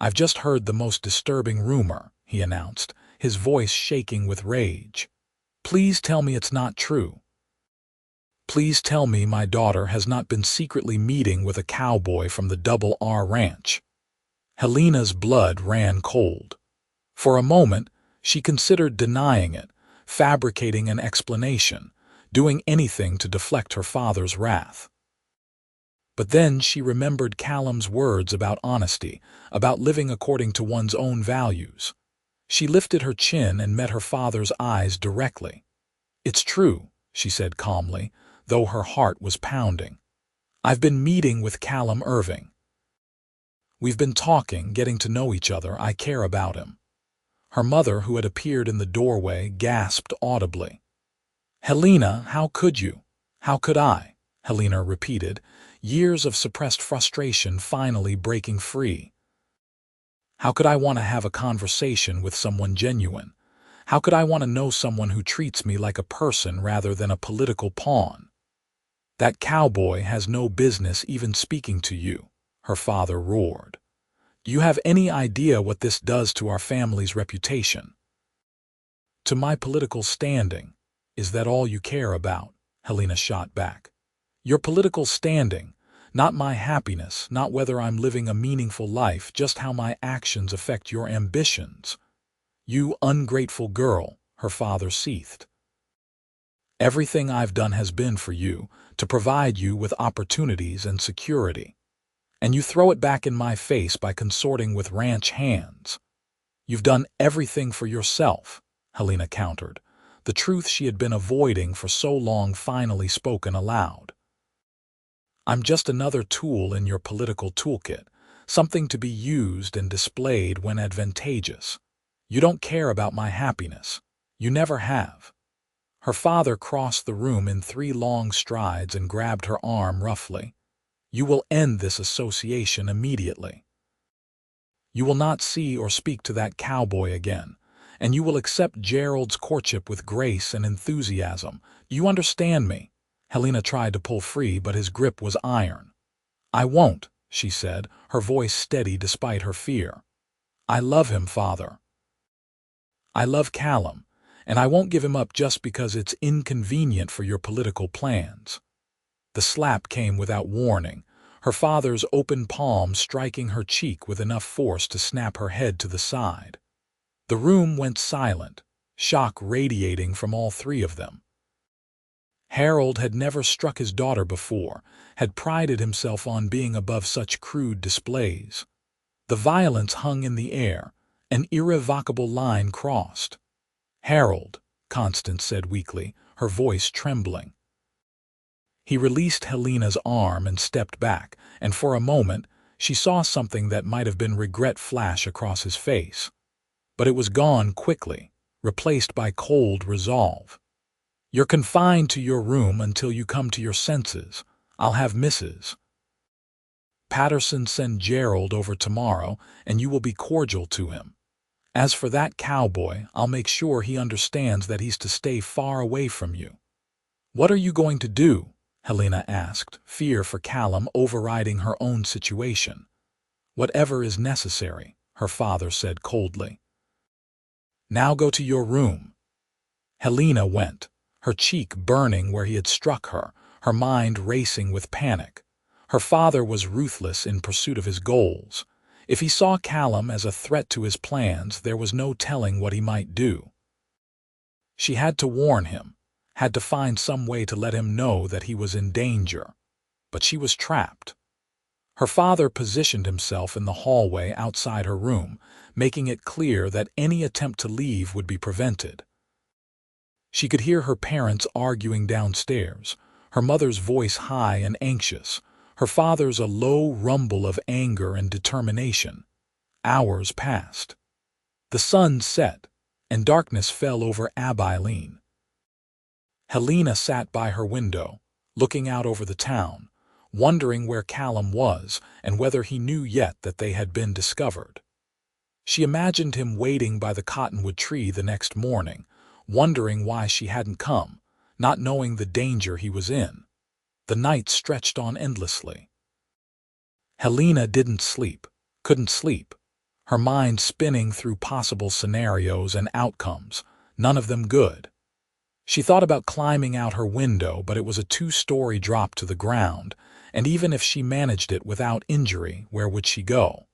S1: "I've just heard the most disturbing rumor," he announced, his voice shaking with rage. "Please tell me it's not true. Please tell me my daughter has not been secretly meeting with a cowboy from the Double R Ranch." Helena's blood ran cold. For a moment, she considered denying it, fabricating an explanation, doing anything to deflect her father's wrath. But then she remembered Callum's words about honesty, about living according to one's own values. She lifted her chin and met her father's eyes directly. "It's true," she said calmly, though her heart was pounding. "I've been meeting with Callum Irving. We've been talking, getting to know each other. I care about him." Her mother, who had appeared in the doorway, gasped audibly. "Helena, how could you? How could I?" Helena repeated, years of suppressed frustration finally breaking free. "How could I want to have a conversation with someone genuine? How could I want to know someone who treats me like a person rather than a political pawn? That cowboy has no business even speaking to you," her father roared. "Do you have any idea what this does to our family's reputation?" "To my political standing. Is that all you care about?" Helena shot back. "Your political standing, not my happiness, not whether I'm living a meaningful life, just how my actions affect your ambitions." "You ungrateful girl," her father seethed. "Everything I've done has been for you, to provide you with opportunities and security. And you throw it back in my face by consorting with ranch hands." "You've done everything for yourself," Helena countered, the truth she had been avoiding for so long finally spoken aloud. "I'm just another tool in your political toolkit, something to be used and displayed when advantageous. You don't care about my happiness. You never have." Her father crossed the room in 3 long strides and grabbed her arm roughly. "You will end this association immediately. You will not see or speak to that cowboy again, and you will accept Gerald's courtship with grace and enthusiasm. Do you understand me?" Helena tried to pull free, but his grip was iron. "I won't," she said, her voice steady despite her fear. "I love him, father. I love Callum, and I won't give him up just because it's inconvenient for your political plans." The slap came without warning, her father's open palm striking her cheek with enough force to snap her head to the side. The room went silent, shock radiating from all 3 of them. Harold had never struck his daughter before, had prided himself on being above such crude displays. The violence hung in the air, an irrevocable line crossed. "Harold," Constance said weakly, her voice trembling. He released Helena's arm and stepped back, and for a moment she saw something that might have been regret flash across his face. But it was gone quickly, replaced by cold resolve. "You're confined to your room until you come to your senses. I'll have Mrs. Patterson send Gerald over tomorrow, and you will be cordial to him. As for that cowboy, I'll make sure he understands that he's to stay far away from you." "What are you going to do?" Helena asked, fear for Callum overriding her own situation. "Whatever is necessary," her father said coldly. "Now go to your room." Helena went, her cheek burning where he had struck her, her mind racing with panic. Her father was ruthless in pursuit of his goals. If he saw Callum as a threat to his plans, there was no telling what he might do. She had to warn him, had to find some way to let him know that he was in danger. But she was trapped. Her father positioned himself in the hallway outside her room, making it clear that any attempt to leave would be prevented. She could hear her parents arguing downstairs, her mother's voice high and anxious, her father's a low rumble of anger and determination. Hours passed. The sun set, and darkness fell over Abilene. Helena sat by her window, looking out over the town, wondering where Callum was and whether he knew yet that they had been discovered. She imagined him waiting by the cottonwood tree the next morning, wondering why she hadn't come, not knowing the danger he was in. The night stretched on endlessly. Helena couldn't sleep, her mind spinning through possible scenarios and outcomes, none of them good. She thought about climbing out her window, but it was a 2-story drop to the ground, and even if she managed it without injury, where would she go?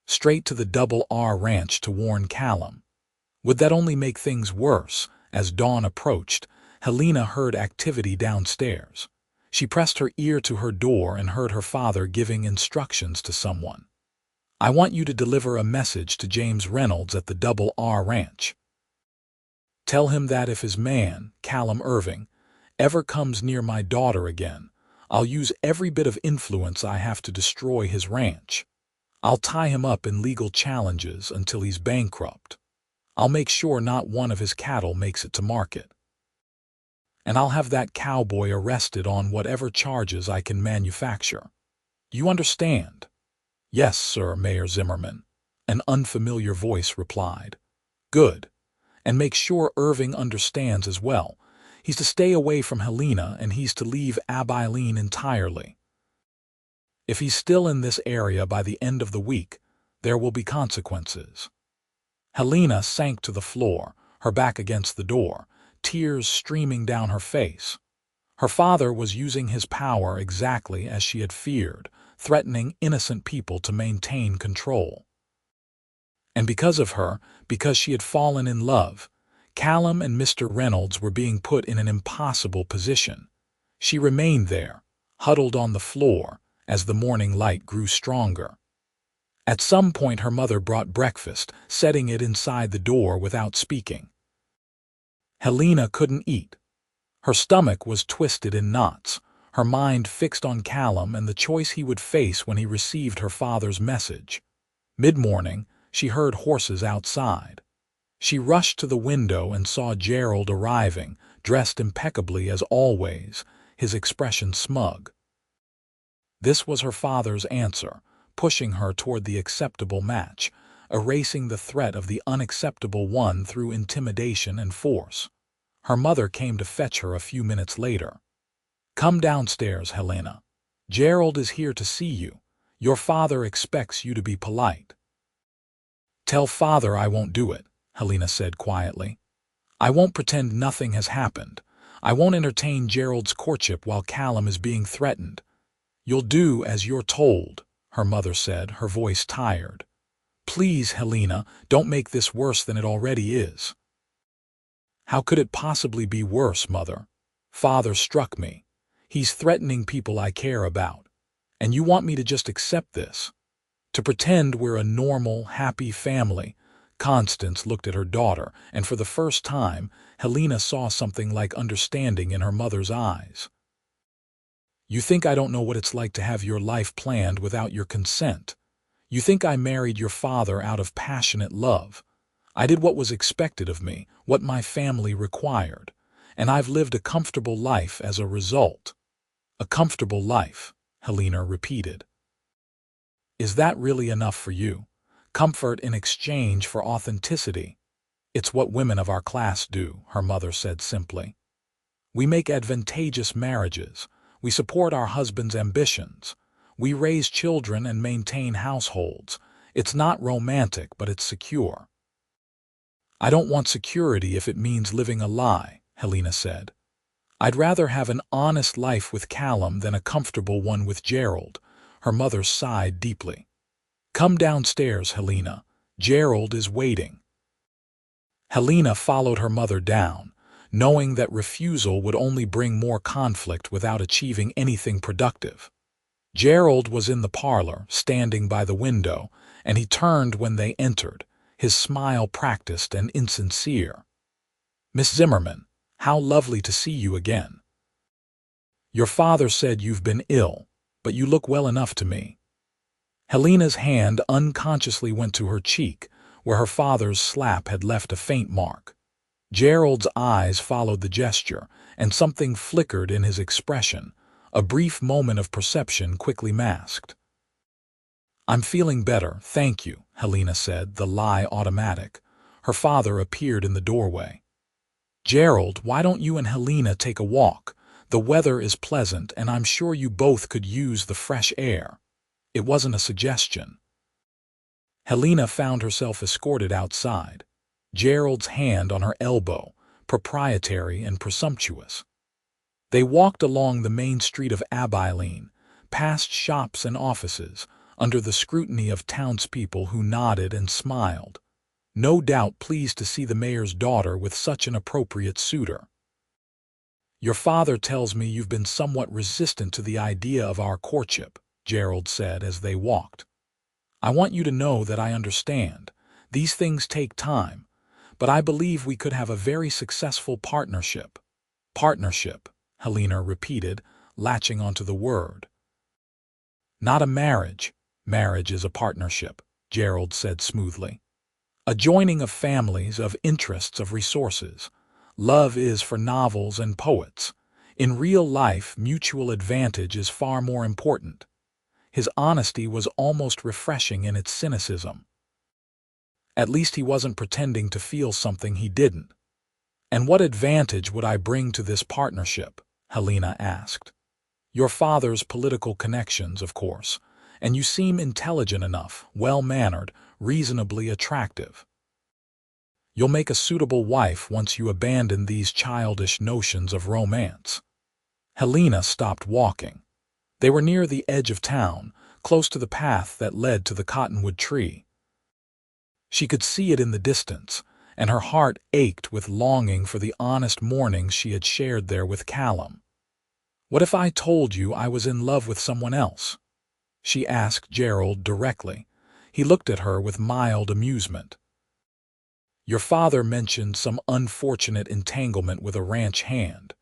S1: Straight to the Double R Ranch to warn Callum. Would that only make things worse? As dawn approached, Helena heard activity downstairs. She pressed her ear to her door and heard her father giving instructions to someone. "I want you to deliver a message to James Reynolds at the Double R Ranch. Tell him that if his man, Callum Irving, ever comes near my daughter again, I'll use every bit of influence I have to destroy his ranch. I'll tie him up in legal challenges until he's bankrupt. I'll make sure not one of his cattle makes it to market. And I'll have that cowboy arrested on whatever charges I can manufacture. You understand?" "Yes, sir, Mayor Zimmerman," an unfamiliar voice replied. "Good. And make sure Irving understands as well. He's to stay away from Helena and he's to leave Abilene entirely. If he's still in this area by the end of the week, there will be consequences." Helena sank to the floor, her back against the door, tears streaming down her face. Her father was using his power exactly as she had feared, threatening innocent people to maintain control. And because of her, because she had fallen in love, Callum and Mr. Reynolds were being put in an impossible position. She remained there, huddled on the floor, as the morning light grew stronger. At some point her mother brought breakfast, setting it inside the door without speaking. Helena couldn't eat. Her stomach was twisted in knots, her mind fixed on Callum and the choice he would face when he received her father's message. Mid-morning, she heard horses outside. She rushed to the window and saw Gerald arriving, dressed impeccably as always, his expression smug. This was her father's answer, pushing her toward the acceptable match, erasing the threat of the unacceptable one through intimidation and force. Her mother came to fetch her a few minutes later. "Come downstairs, Helena. Gerald is here to see you. Your father expects you to be polite." "Tell father I won't do it," Helena said quietly. "I won't pretend nothing has happened. I won't entertain Gerald's courtship while Callum is being threatened." "You'll do as you're told," her mother said, her voice tired. "Please, Helena, don't make this worse than it already is." "How could it possibly be worse, Mother? Father struck me. He's threatening people I care about. And you want me to just accept this? To pretend we're a normal, happy family?" Constance looked at her daughter, and for the first time, Helena saw something like understanding in her mother's eyes. "You think I don't know what it's like to have your life planned without your consent? You think I married your father out of passionate love? I did what was expected of me, what my family required, and I've lived a comfortable life as a result." "A comfortable life," Helena repeated. "Is that really enough for you? Comfort in exchange for authenticity?" "It's what women of our class do," her mother said simply. "We make advantageous marriages. We support our husbands' ambitions. We raise children and maintain households. It's not romantic, but it's secure." "I don't want security if it means living a lie," Helena said. "I'd rather have an honest life with Callum than a comfortable one with Gerald." Her mother sighed deeply. "Come downstairs, Helena. Gerald is waiting." Helena followed her mother down, knowing that refusal would only bring more conflict without achieving anything productive. Gerald was in the parlor, standing by the window, and he turned when they entered, his smile practiced and insincere. "Miss Zimmerman, how lovely to see you again. Your father said you've been ill, but you look well enough to me." Helena's hand unconsciously went to her cheek, where her father's slap had left a faint mark. Gerald's eyes followed the gesture, and something flickered in his expression, a brief moment of perception quickly masked. "I'm feeling better, thank you," Helena said, the lie automatic. Her father appeared in the doorway. "Gerald, why don't you and Helena take a walk? The weather is pleasant, and I'm sure you both could use the fresh air. It wasn't a suggestion. Helena found herself escorted outside, Gerald's hand on her elbow, proprietary and presumptuous. They walked along the main street of Abilene, past shops and offices, under the scrutiny of townspeople who nodded and smiled, no doubt pleased to see the mayor's daughter with such an appropriate suitor. "Your father tells me you've been somewhat resistant to the idea of our courtship," Gerald said as they walked. "I want you to know that I understand. These things take time, but I believe we could have a very successful partnership." "Partnership," Helena repeated, latching onto the word. "Not a marriage. Marriage is a partnership," Gerald said smoothly. "A joining of families, of interests, of resources. Love is for novels and poets. In real life, mutual advantage is far more important." His honesty was almost refreshing in its cynicism. At least he wasn't pretending to feel something he didn't. "And what advantage would I bring to this partnership?" Helena asked. "Your father's political connections, of course, and you seem intelligent enough, well-mannered, reasonably attractive. You'll make a suitable wife once you abandon these childish notions of romance." Helena stopped walking. They were near the edge of town, close to the path that led to the cottonwood tree. She could see it in the distance, and her heart ached with longing for the honest mornings she had shared there with Callum. "What if I told you I was in love with someone else?" she asked Gerald directly. He looked at her with mild amusement. "Your father mentioned some unfortunate entanglement with a ranch hand.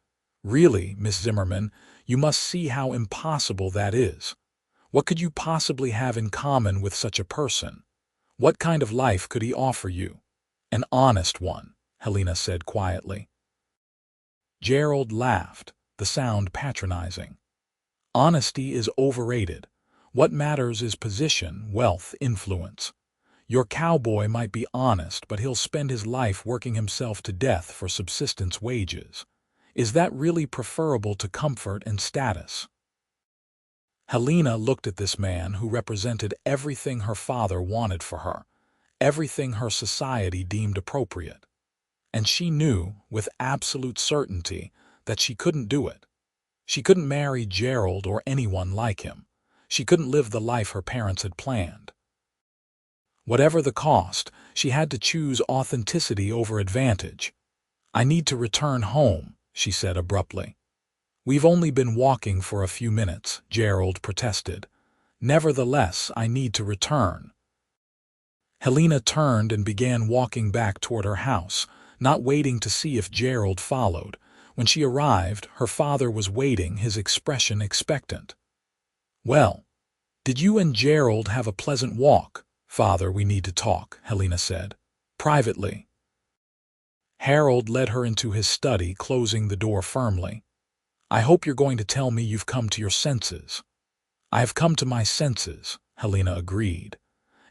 S1: Really, Miss Zimmerman, you must see how impossible that is. What could you possibly have in common with such a person? What kind of life could he offer you?" "An honest one," Helena said quietly. Gerald laughed, the sound patronizing. "Honesty is overrated. What matters is position, wealth, influence. Your cowboy might be honest, but he'll spend his life working himself to death for subsistence wages. Is that really preferable to comfort and status?" Helena looked at this man who represented everything her father wanted for her, everything her society deemed appropriate. And she knew, with absolute certainty, that she couldn't do it. She couldn't marry Gerald or anyone like him. She couldn't live the life her parents had planned. Whatever the cost, she had to choose authenticity over advantage. "I need to return home," she said abruptly. "We've only been walking for a few minutes," Gerald protested. "Nevertheless, I need to return." Helena turned and began walking back toward her house, not waiting to see if Gerald followed. When she arrived, her father was waiting, his expression expectant. "Well, did you and Gerald have a pleasant walk?" "Father, we need to talk," Helena said. "Privately." Harold led her into his study, closing the door firmly. "I hope you're going to tell me you've come to your senses." "I have come to my senses," Helena agreed.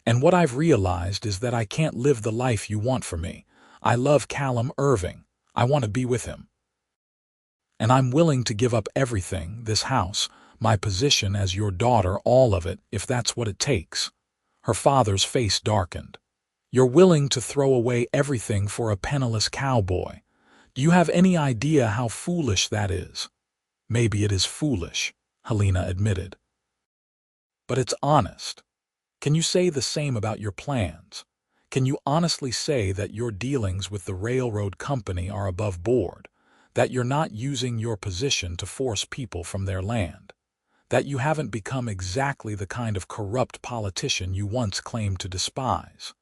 S1: "And what I've realized is that I can't live the life you want for me. I love Callum Irving. I want to be with him. And I'm willing to give up everything, this house, my position as your daughter, all of it, if that's what it takes." Her father's face darkened. "You're willing to throw away everything for a penniless cowboy. Do you have any idea how foolish that is?" "Maybe it is foolish," Helena admitted. "But it's honest. Can you say the same about your plans? Can you honestly say that your dealings with the railroad company are above board, that you're not using your position to force people from their land, that you haven't become exactly the kind of corrupt politician you once claimed to despise?"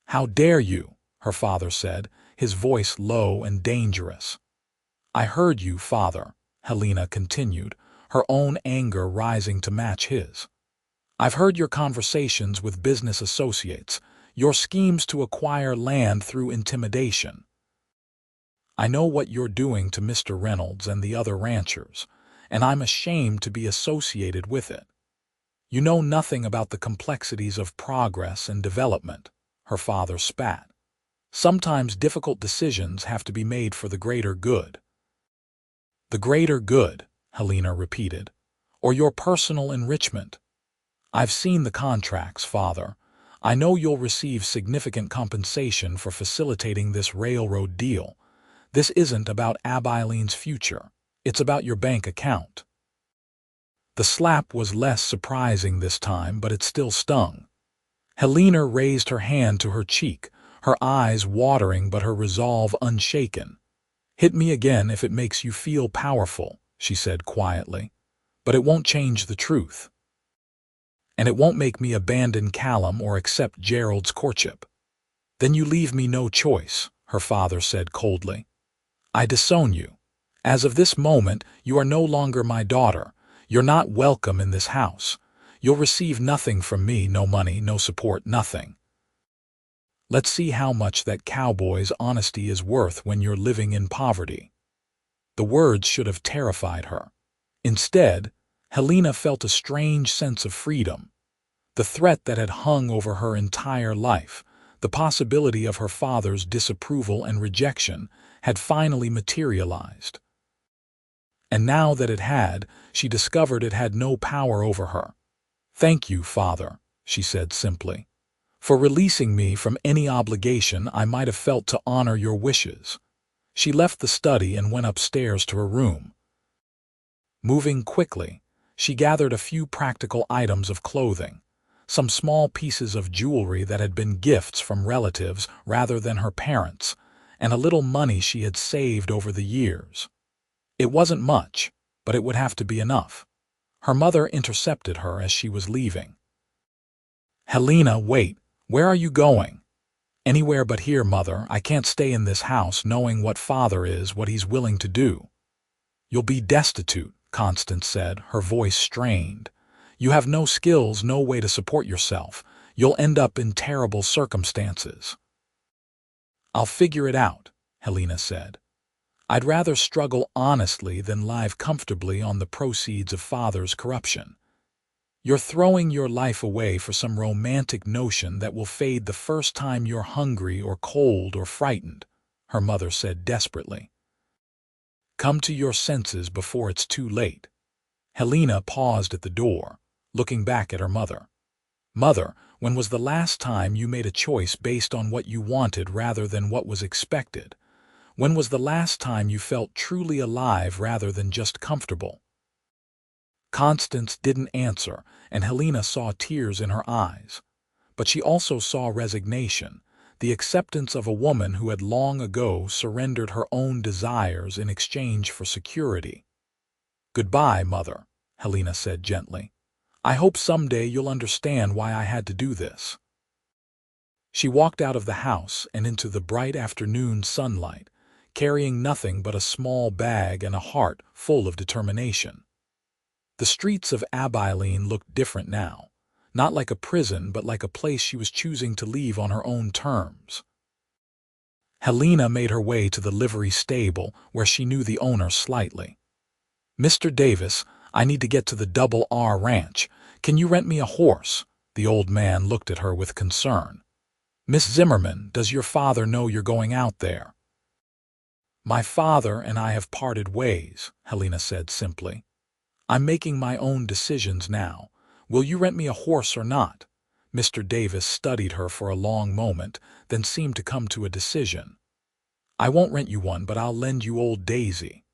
S1: "How dare you?" her father said, his voice low and dangerous. "I heard you, father," Helena continued, her own anger rising to match his. "I've heard your conversations with business associates, your schemes to acquire land through intimidation. I know what you're doing to Mr. Reynolds and the other ranchers, and I'm ashamed to be associated with it. You know nothing about the complexities of progress and development," her father spat. "Sometimes difficult decisions have to be made for the greater good." The greater good, Helena repeated, or your personal enrichment. I've seen the contracts, Father. I know you'll receive significant compensation for facilitating this railroad deal. This isn't about Abilene's future. It's about your bank account. The slap was less surprising this time, but it still stung. Helena raised her hand to her cheek, her eyes watering but her resolve unshaken. "Hit me again if it makes you feel powerful," she said quietly. "But it won't change the truth. And it won't make me abandon Callum or accept Gerald's courtship." "Then you leave me no choice," her father said coldly. "I disown you. As of this moment, you are no longer my daughter. You're not welcome in this house. You'll receive nothing from me, no money, no support, nothing. Let's see how much that cowboy's honesty is worth when you're living in poverty." The words should have terrified her. Instead, Helena felt a strange sense of freedom. The threat that had hung over her entire life, the possibility of her father's disapproval and rejection, had finally materialized. And now that it had, she discovered it had no power over her. "Thank you, Father," she said simply, "for releasing me from any obligation I might have felt to honor your wishes." She left the study and went upstairs to her room. Moving quickly, she gathered a few practical items of clothing, some small pieces of jewelry that had been gifts from relatives rather than her parents, and a little money she had saved over the years. It wasn't much, but it would have to be enough. Her mother intercepted her as she was leaving. "Helena, wait. Where are you going?" "Anywhere but here, Mother. I can't stay in this house knowing what Father is, what he's willing to do." "You'll be destitute," Constance said, her voice strained. "You have no skills, no way to support yourself. You'll end up in terrible circumstances." "I'll figure it out," Helena said. "I'd rather struggle honestly than live comfortably on the proceeds of Father's corruption." "You're throwing your life away for some romantic notion that will fade the first time you're hungry or cold or frightened," her mother said desperately. "Come to your senses before it's too late." Helena paused at the door, looking back at her mother. "Mother, when was the last time you made a choice based on what you wanted rather than what was expected? When was the last time you felt truly alive rather than just comfortable?" Constance didn't answer, and Helena saw tears in her eyes. But she also saw resignation, the acceptance of a woman who had long ago surrendered her own desires in exchange for security. "Goodbye, Mother," Helena said gently. "I hope someday you'll understand why I had to do this." She walked out of the house and into the bright afternoon sunlight, carrying nothing but a small bag and a heart full of determination. The streets of Abilene looked different now, not like a prison but like a place she was choosing to leave on her own terms. Helena made her way to the livery stable where she knew the owner slightly. "Mr. Davis, I need to get to the Double R Ranch. Can you rent me a horse?" The old man looked at her with concern. "Miss Zimmerman, does your father know you're going out there?" "My father and I have parted ways," Helena said simply. "I'm making my own decisions now. Will you rent me a horse or not?" Mr. Davis studied her for a long moment, then seemed to come to a decision. "I won't rent you one, but I'll lend you old Daisy.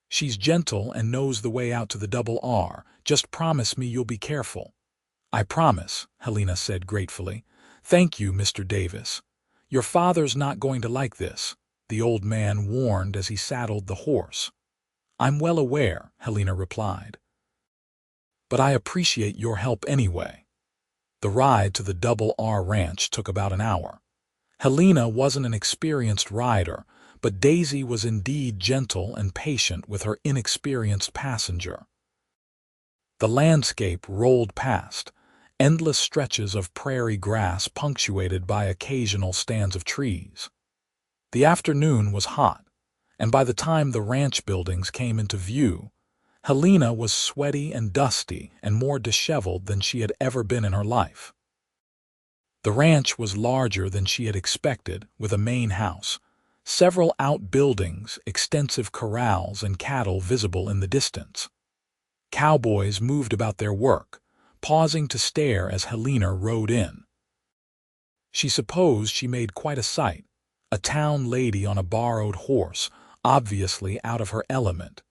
S1: She's gentle and knows the way out to the Double R. Just promise me you'll be careful." "I promise," Helena said gratefully. "Thank you, Mr. Davis. Your father's not going to like this," the old man warned as he saddled the horse. "I'm well aware," Helena replied. "But I appreciate your help anyway." The ride to the Double R Ranch took about an hour. Helena wasn't an experienced rider, but Daisy was indeed gentle and patient with her inexperienced passenger. The landscape rolled past, endless stretches of prairie grass punctuated by occasional stands of trees. The afternoon was hot, and by the time the ranch buildings came into view, Helena was sweaty and dusty and more disheveled than she had ever been in her life. The ranch was larger than she had expected, with a main house, several outbuildings, extensive corrals, and cattle visible in the distance. Cowboys moved about their work, pausing to stare as Helena rode in. She supposed she made quite a sight, a town lady on a borrowed horse, obviously out of her element.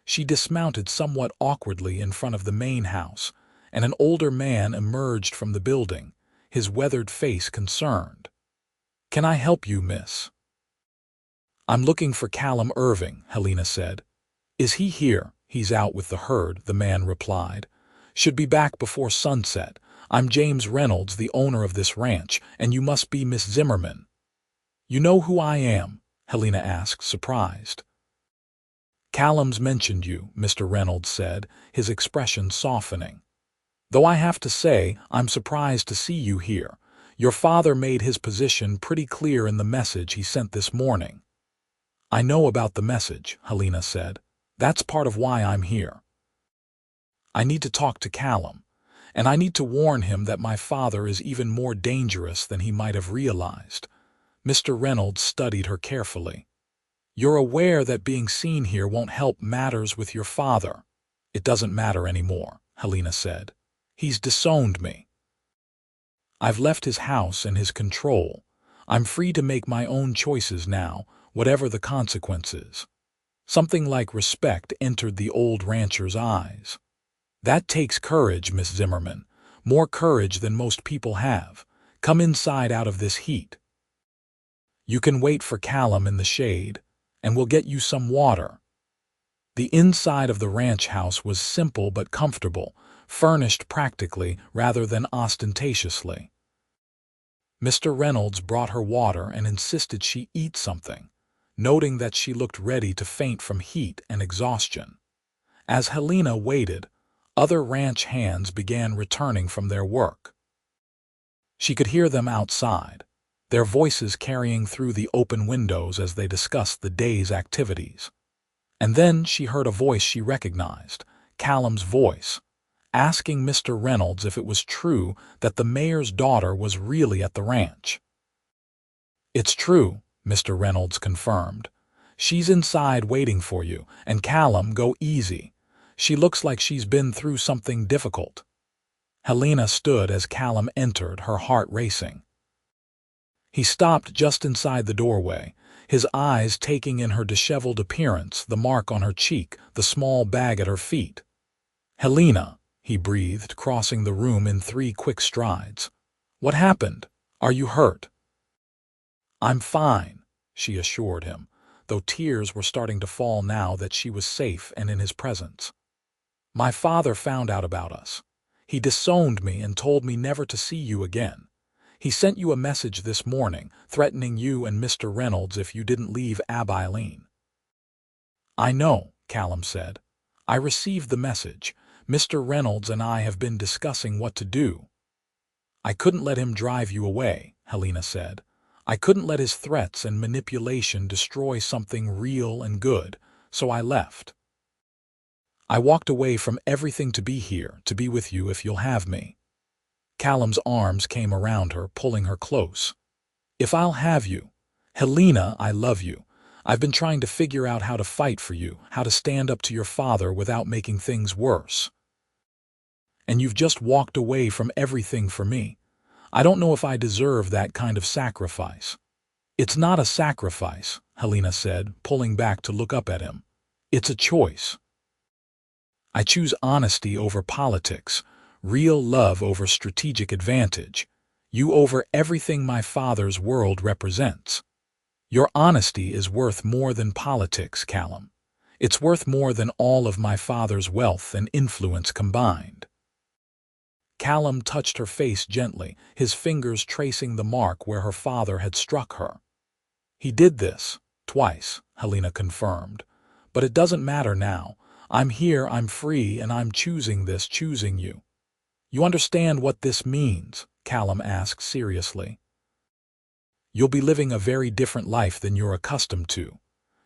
S1: She dismounted somewhat awkwardly in front of the main house, and an older man emerged from the building, his weathered face concerned. "Can I help you, miss?" "I'm looking for Callum Irving," Helena said. "Is he here?" "He's out with the herd," the man replied. "Should be back before sunset. I'm James Reynolds, the owner of this ranch, and you must be Miss Zimmerman." "You know who I am?" Helena asked, surprised. "Callum's mentioned you," Mr. Reynolds said, his expression softening. "Though I have to say, I'm surprised to see you here. Your father made his position pretty clear in the message he sent this morning." "I know about the message," Helena said. "That's part of why I'm here. I need to talk to Callum, and I need to warn him that my father is even more dangerous than he might have realized." Mr. Reynolds studied her carefully. "You're aware that being seen here won't help matters with your father." "It doesn't matter anymore," Helena said. "He's disowned me. I've left his house and his control. I'm free to make my own choices now, whatever the consequences." Something like respect entered the old rancher's eyes. "That takes courage, Miss Zimmerman. More courage than most people have. Come inside out of this heat. You can wait for Callum in the shade, and we'll get you some water." The inside of the ranch house was simple but comfortable, furnished practically rather than ostentatiously. Mr. Reynolds brought her water and insisted she eat something, noting that she looked ready to faint from heat and exhaustion. As Helena waited, other ranch hands began returning from their work. She could hear them outside, their voices carrying through the open windows as they discussed the day's activities. And then she heard a voice she recognized, Callum's voice, asking Mr. Reynolds if it was true that the mayor's daughter was really at the ranch. "It's true," Mr. Reynolds confirmed. "She's inside waiting for you, and Callum, go easy. She looks like she's been through something difficult." Helena stood as Callum entered, her heart racing. He stopped just inside the doorway, his eyes taking in her disheveled appearance, the mark on her cheek, the small bag at her feet. "Helena," he breathed, crossing the room in 3 quick strides. "What happened? Are you hurt?" "I'm fine," she assured him, though tears were starting to fall now that she was safe and in his presence. "My father found out about us. He disowned me and told me never to see you again. He sent you a message this morning, threatening you and Mr. Reynolds if you didn't leave Abilene." "I know," Callum said. "I received the message. Mr. Reynolds and I have been discussing what to do." "I couldn't let him drive you away," Helena said. "I couldn't let his threats and manipulation destroy something real and good, so I left. I walked away from everything to be here, to be with you if you'll have me." Callum's arms came around her, pulling her close. "If I'll have you. Helena, I love you. I've been trying to figure out how to fight for you, how to stand up to your father without making things worse. And you've just walked away from everything for me. I don't know if I deserve that kind of sacrifice." "It's not a sacrifice," Helena said, pulling back to look up at him. "It's a choice. I choose honesty over politics, real love over strategic advantage, you over everything my father's world represents. Your honesty is worth more than politics, Callum. It's worth more than all of my father's wealth and influence combined." Callum touched her face gently, his fingers tracing the mark where her father had struck her. "He did this, twice," Helena confirmed. "But it doesn't matter now. I'm here, I'm free, and I'm choosing this, choosing you." "You understand what this means?" Callum asked seriously. "You'll be living a very different life than you're accustomed to.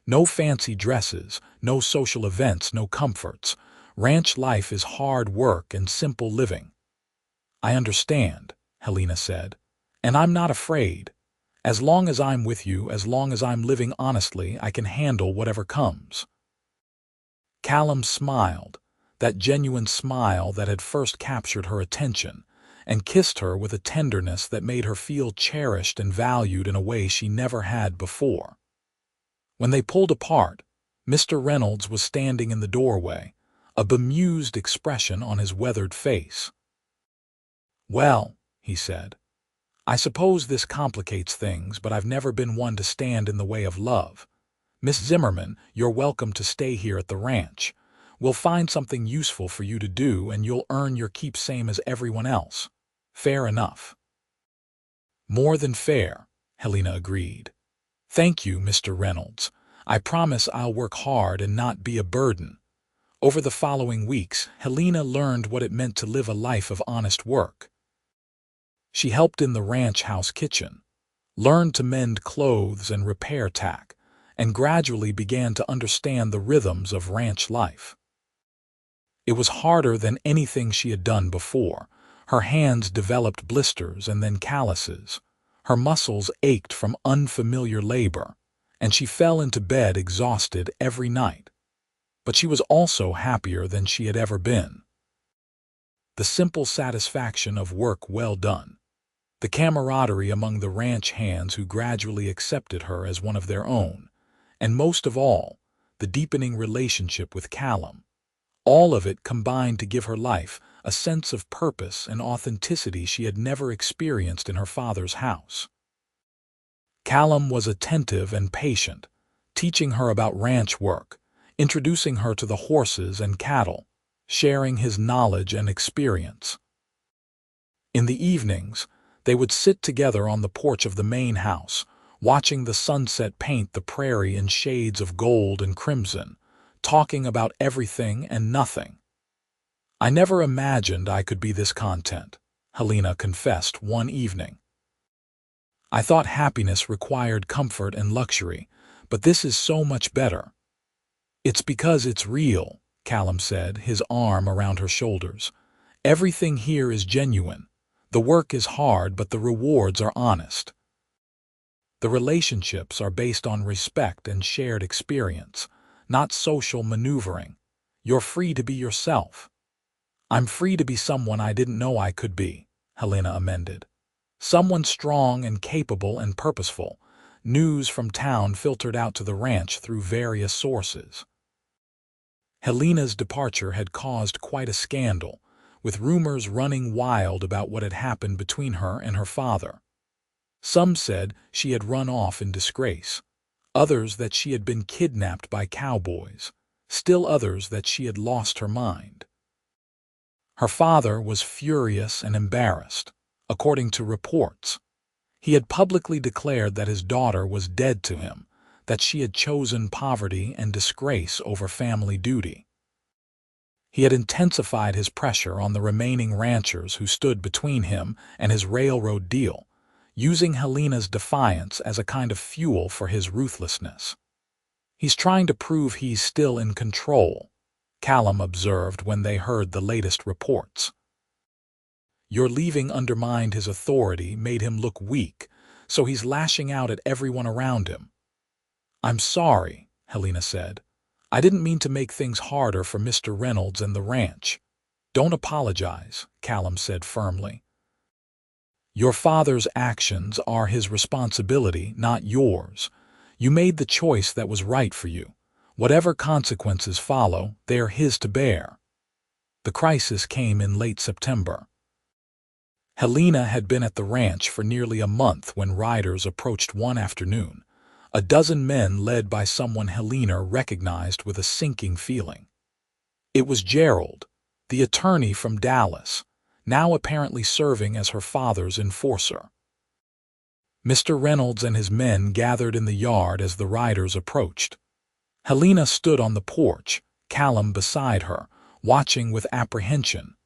S1: No fancy dresses, no social events, no comforts. Ranch life is hard work and simple living." "I understand," Helena said. "And I'm not afraid. As long as I'm with you, as long as I'm living honestly, I can handle whatever comes." Callum smiled, that genuine smile that had first captured her attention, and kissed her with a tenderness that made her feel cherished and valued in a way she never had before. When they pulled apart, Mr. Reynolds was standing in the doorway, a bemused expression on his weathered face. "Well," he said, "I suppose this complicates things, but I've never been one to stand in the way of love. Miss Zimmerman, you're welcome to stay here at the ranch. We'll find something useful for you to do, and you'll earn your keep same as everyone else. Fair enough?" "More than fair," Helena agreed. "Thank you, Mr. Reynolds. I promise I'll work hard and not be a burden." Over the following weeks, Helena learned what it meant to live a life of honest work. She helped in the ranch house kitchen, learned to mend clothes and repair tack, and gradually began to understand the rhythms of ranch life. It was harder than anything she had done before. Her hands developed blisters and then calluses. Her muscles ached from unfamiliar labor, and she fell into bed exhausted every night. But she was also happier than she had ever been. The simple satisfaction of work well done, the camaraderie among the ranch hands who gradually accepted her as one of their own, and most of all, the deepening relationship with Callum. All of it combined to give her life a sense of purpose and authenticity she had never experienced in her father's house. Callum was attentive and patient, teaching her about ranch work, introducing her to the horses and cattle, sharing his knowledge and experience. In the evenings, they would sit together on the porch of the main house, watching the sunset paint the prairie in shades of gold and crimson, talking about everything and nothing. "I never imagined I could be this content," Helena confessed one evening. "I thought happiness required comfort and luxury, but this is so much better." "It's because it's real," Callum said, his arm around her shoulders. "Everything here is genuine. The work is hard, but the rewards are honest. The relationships are based on respect and shared experience, not social maneuvering. You're free to be yourself." "I'm free to be someone I didn't know I could be," Helena amended. "Someone strong and capable and purposeful." News from town filtered out to the ranch through various sources. Helena's departure had caused quite a scandal, with rumors running wild about what had happened between her and her father. Some said she had run off in disgrace, others that she had been kidnapped by cowboys, still others that she had lost her mind. Her father was furious and embarrassed, according to reports. He had publicly declared that his daughter was dead to him, that she had chosen poverty and disgrace over family duty. He had intensified his pressure on the remaining ranchers who stood between him and his railroad deal, using Helena's defiance as a kind of fuel for his ruthlessness. "He's trying to prove he's still in control," Callum observed when they heard the latest reports. "Your leaving undermined his authority, made him look weak, so he's lashing out at everyone around him." "I'm sorry," Helena said. "I didn't mean to make things harder for Mr. Reynolds and the ranch." "Don't apologize," Callum said firmly. "Your father's actions are his responsibility, not yours. You made the choice that was right for you. Whatever consequences follow, they are his to bear." The crisis came in late September. Helena had been at the ranch for nearly a month when riders approached one afternoon, a dozen men led by someone Helena recognized with a sinking feeling. It was Gerald, the attorney from Dallas, now apparently serving as her father's enforcer. Mr. Reynolds and his men gathered in the yard as the riders approached. Helena stood on the porch, Callum beside her, watching with apprehension.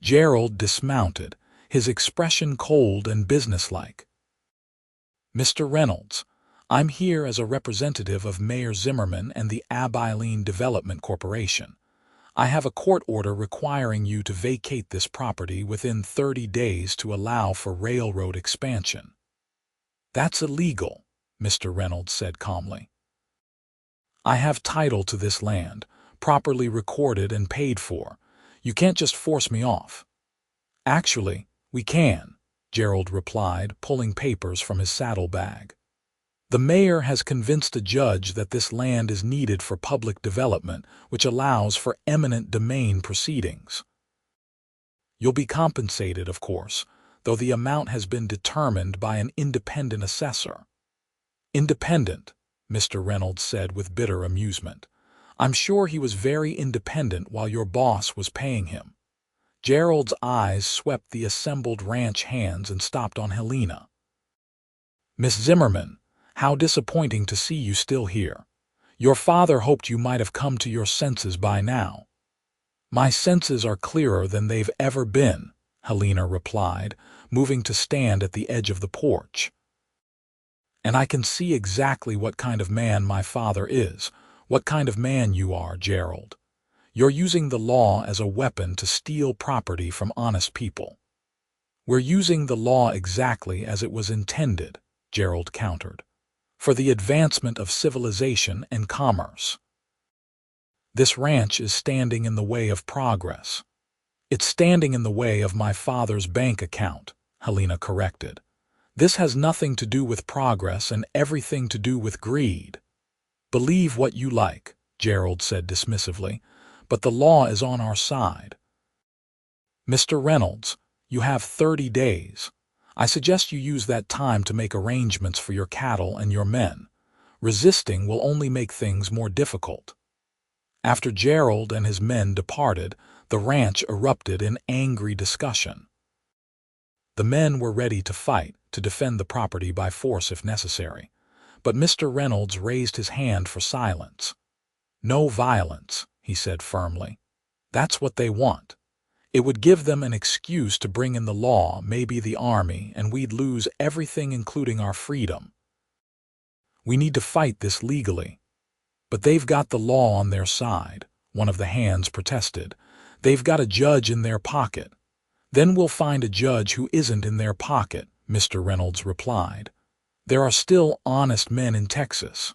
S1: Gerald dismounted, his expression cold and businesslike. "Mr. Reynolds, I'm here as a representative of Mayor Zimmerman and the Abilene Development Corporation. I have a court order requiring you to vacate this property within 30 days to allow for railroad expansion." That's illegal, Mr. Reynolds said calmly. I have title to this land, properly recorded and paid for. You can't just force me off. Actually, we can, Gerald replied, pulling papers from his saddlebag. The mayor has convinced a judge that this land is needed for public development, which allows for eminent domain proceedings. You'll be compensated, of course, though the amount has been determined by an independent assessor. Independent, Mr. Reynolds said with bitter amusement. I'm sure he was very independent while your boss was paying him. Gerald's eyes swept the assembled ranch hands and stopped on Helena. Miss Zimmerman, how disappointing to see you still here. Your father hoped you might have come to your senses by now. My senses are clearer than they've ever been, Helena replied, moving to stand at the edge of the porch. And I can see exactly what kind of man my father is, what kind of man you are, Gerald. You're using the law as a weapon to steal property from honest people. We're using the law exactly as it was intended, Gerald countered, for the advancement of civilization and commerce. This ranch is standing in the way of progress. It's standing in the way of my father's bank account, Helena corrected. This has nothing to do with progress and everything to do with greed. Believe what you like, Gerald said dismissively, but the law is on our side. Mr. Reynolds, you have 30 days. I suggest you use that time to make arrangements for your cattle and your men. Resisting will only make things more difficult. After Gerald and his men departed, the ranch erupted in angry discussion. The men were ready to fight, to defend the property by force if necessary. But Mr. Reynolds raised his hand for silence. No violence, he said firmly. That's what they want. It would give them an excuse to bring in the law, maybe the army, and we'd lose everything including our freedom. We need to fight this legally. But they've got the law on their side, one of the hands protested. They've got a judge in their pocket. Then we'll find a judge who isn't in their pocket, Mr. Reynolds replied. There are still honest men in Texas.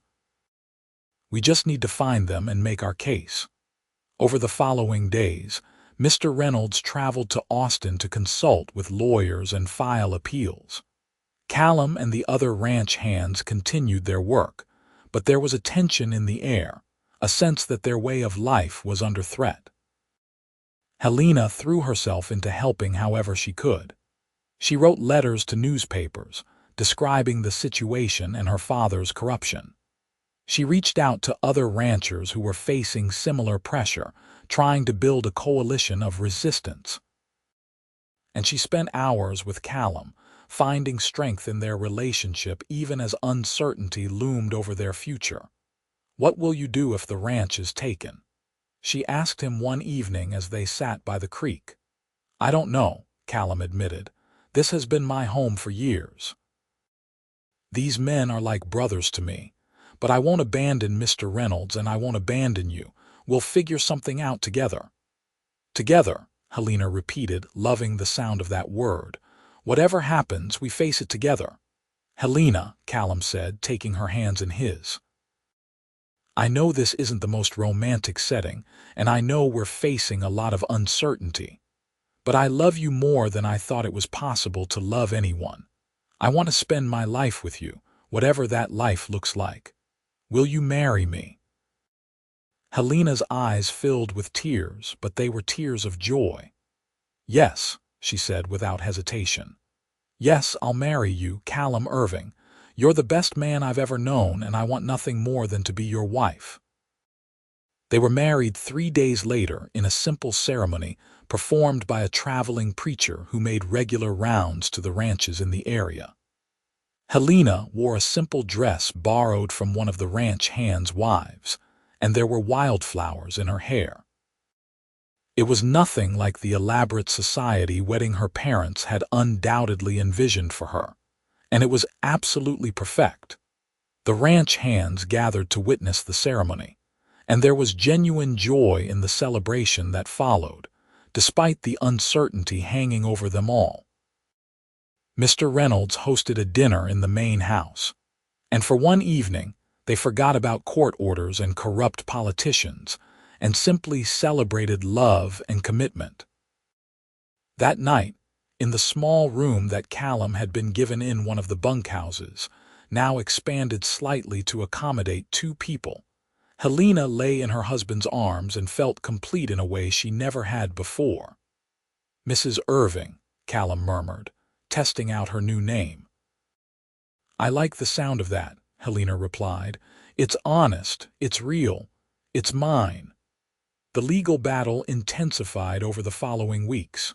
S1: We just need to find them and make our case. Over the following days, Mr. Reynolds traveled to Austin to consult with lawyers and file appeals. Callum and the other ranch hands continued their work, but there was a tension in the air, a sense that their way of life was under threat. Helena threw herself into helping however she could. She wrote letters to newspapers, describing the situation and her father's corruption. She reached out to other ranchers who were facing similar pressure, trying to build a coalition of resistance. And she spent hours with Callum, finding strength in their relationship even as uncertainty loomed over their future. What will you do if the ranch is taken? She asked him one evening as they sat by the creek. I don't know, Callum admitted. This has been my home for years. These men are like brothers to me, but I won't abandon Mr. Reynolds and I won't abandon you. We'll figure something out together. Together, Helena repeated, loving the sound of that word. Whatever happens, we face it together. Helena, Callum said, taking her hands in his. I know this isn't the most romantic setting, and I know we're facing a lot of uncertainty. But I love you more than I thought it was possible to love anyone. I want to spend my life with you, whatever that life looks like. Will you marry me? Helena's eyes filled with tears, but they were tears of joy. Yes, she said without hesitation. Yes, I'll marry you, Callum Irving. You're the best man I've ever known, and I want nothing more than to be your wife. They were married 3 days later in a simple ceremony performed by a traveling preacher who made regular rounds to the ranches in the area. Helena wore a simple dress borrowed from one of the ranch hands' wives, and there were wildflowers in her hair. It was nothing like the elaborate society wedding her parents had undoubtedly envisioned for her, and it was absolutely perfect. The ranch hands gathered to witness the ceremony, and there was genuine joy in the celebration that followed, despite the uncertainty hanging over them all. Mr. Reynolds hosted a dinner in the main house, and for one evening, they forgot about court orders and corrupt politicians and simply celebrated love and commitment. That night, in the small room that Callum had been given in one of the bunkhouses, now expanded slightly to accommodate two people, Helena lay in her husband's arms and felt complete in a way she never had before. "Mrs. Irving," Callum murmured, testing out her new name. "I like the sound of that," Helena replied. "It's honest, it's real, it's mine." The legal battle intensified over the following weeks.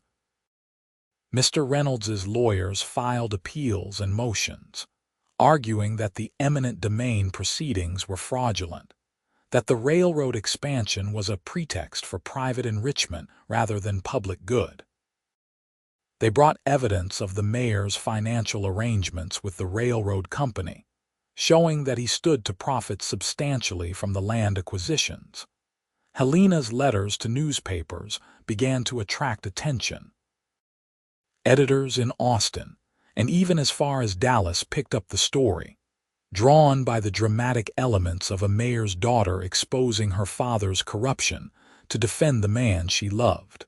S1: Mr. Reynolds's lawyers filed appeals and motions, arguing that the eminent domain proceedings were fraudulent, that the railroad expansion was a pretext for private enrichment rather than public good. They brought evidence of the mayor's financial arrangements with the railroad company, showing that he stood to profit substantially from the land acquisitions. Helena's letters to newspapers began to attract attention. Editors in Austin, and even as far as Dallas, picked up the story, drawn by the dramatic elements of a mayor's daughter exposing her father's corruption to defend the man she loved.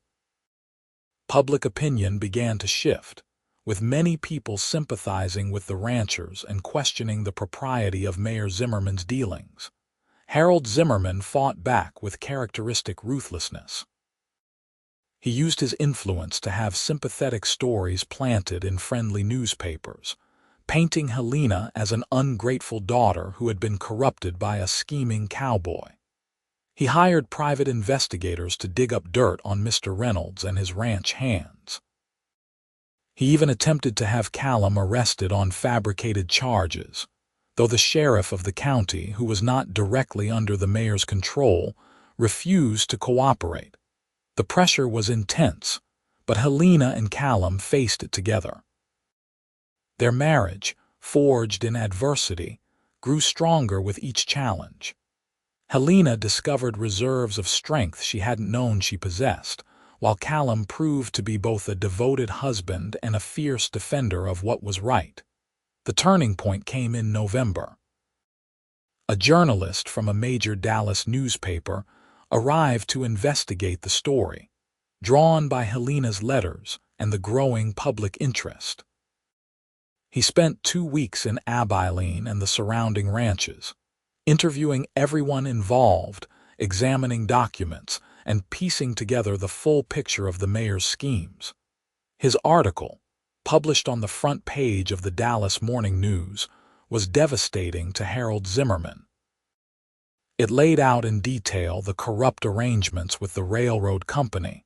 S1: Public opinion began to shift, with many people sympathizing with the ranchers and questioning the propriety of Mayor Zimmerman's dealings. Harold Zimmerman fought back with characteristic ruthlessness. He used his influence to have sympathetic stories planted in friendly newspapers, painting Helena as an ungrateful daughter who had been corrupted by a scheming cowboy. He hired private investigators to dig up dirt on Mr. Reynolds and his ranch hands. He even attempted to have Callum arrested on fabricated charges, though the sheriff of the county, who was not directly under the mayor's control, refused to cooperate. The pressure was intense, but Helena and Callum faced it together. Their marriage, forged in adversity, grew stronger with each challenge. Helena discovered reserves of strength she hadn't known she possessed, while Callum proved to be both a devoted husband and a fierce defender of what was right. The turning point came in November. A journalist from a major Dallas newspaper arrived to investigate the story, drawn by Helena's letters and the growing public interest. He spent 2 weeks in Abilene and the surrounding ranches, interviewing everyone involved, examining documents, and piecing together the full picture of the mayor's schemes. His article, published on the front page of the Dallas Morning News, was devastating to Harold Zimmerman. It laid out in detail the corrupt arrangements with the railroad company,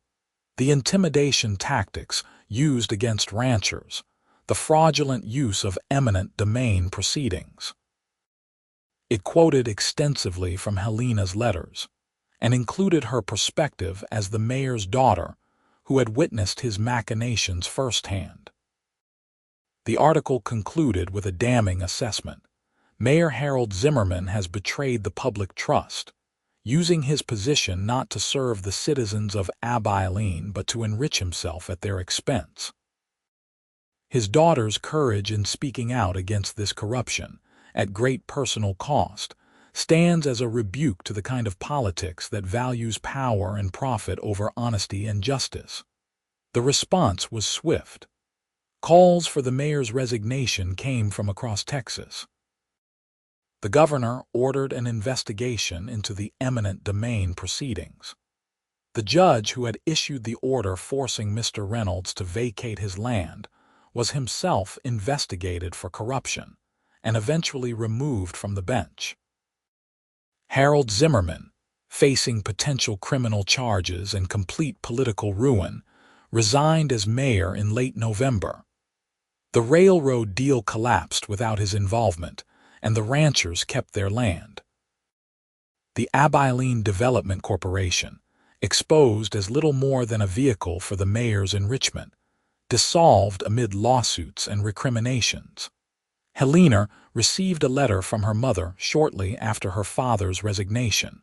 S1: the intimidation tactics used against ranchers, the fraudulent use of eminent domain proceedings. It quoted extensively from Helena's letters and included her perspective as the mayor's daughter who had witnessed his machinations firsthand. The article concluded with a damning assessment. Mayor Harold Zimmerman has betrayed the public trust, using his position not to serve the citizens of Abilene but to enrich himself at their expense. His daughter's courage in speaking out against this corruption, at great personal cost, stands as a rebuke to the kind of politics that values power and profit over honesty and justice. The response was swift. Calls for the mayor's resignation came from across Texas. The governor ordered an investigation into the eminent domain proceedings. The judge who had issued the order forcing Mr. Reynolds to vacate his land was himself investigated for corruption and eventually removed from the bench. Harold Zimmerman, facing potential criminal charges and complete political ruin, resigned as mayor in late November. The railroad deal collapsed without his involvement, and the ranchers kept their land. The Abilene Development Corporation, exposed as little more than a vehicle for the mayor's enrichment, dissolved amid lawsuits and recriminations. Helena received a letter from her mother shortly after her father's resignation.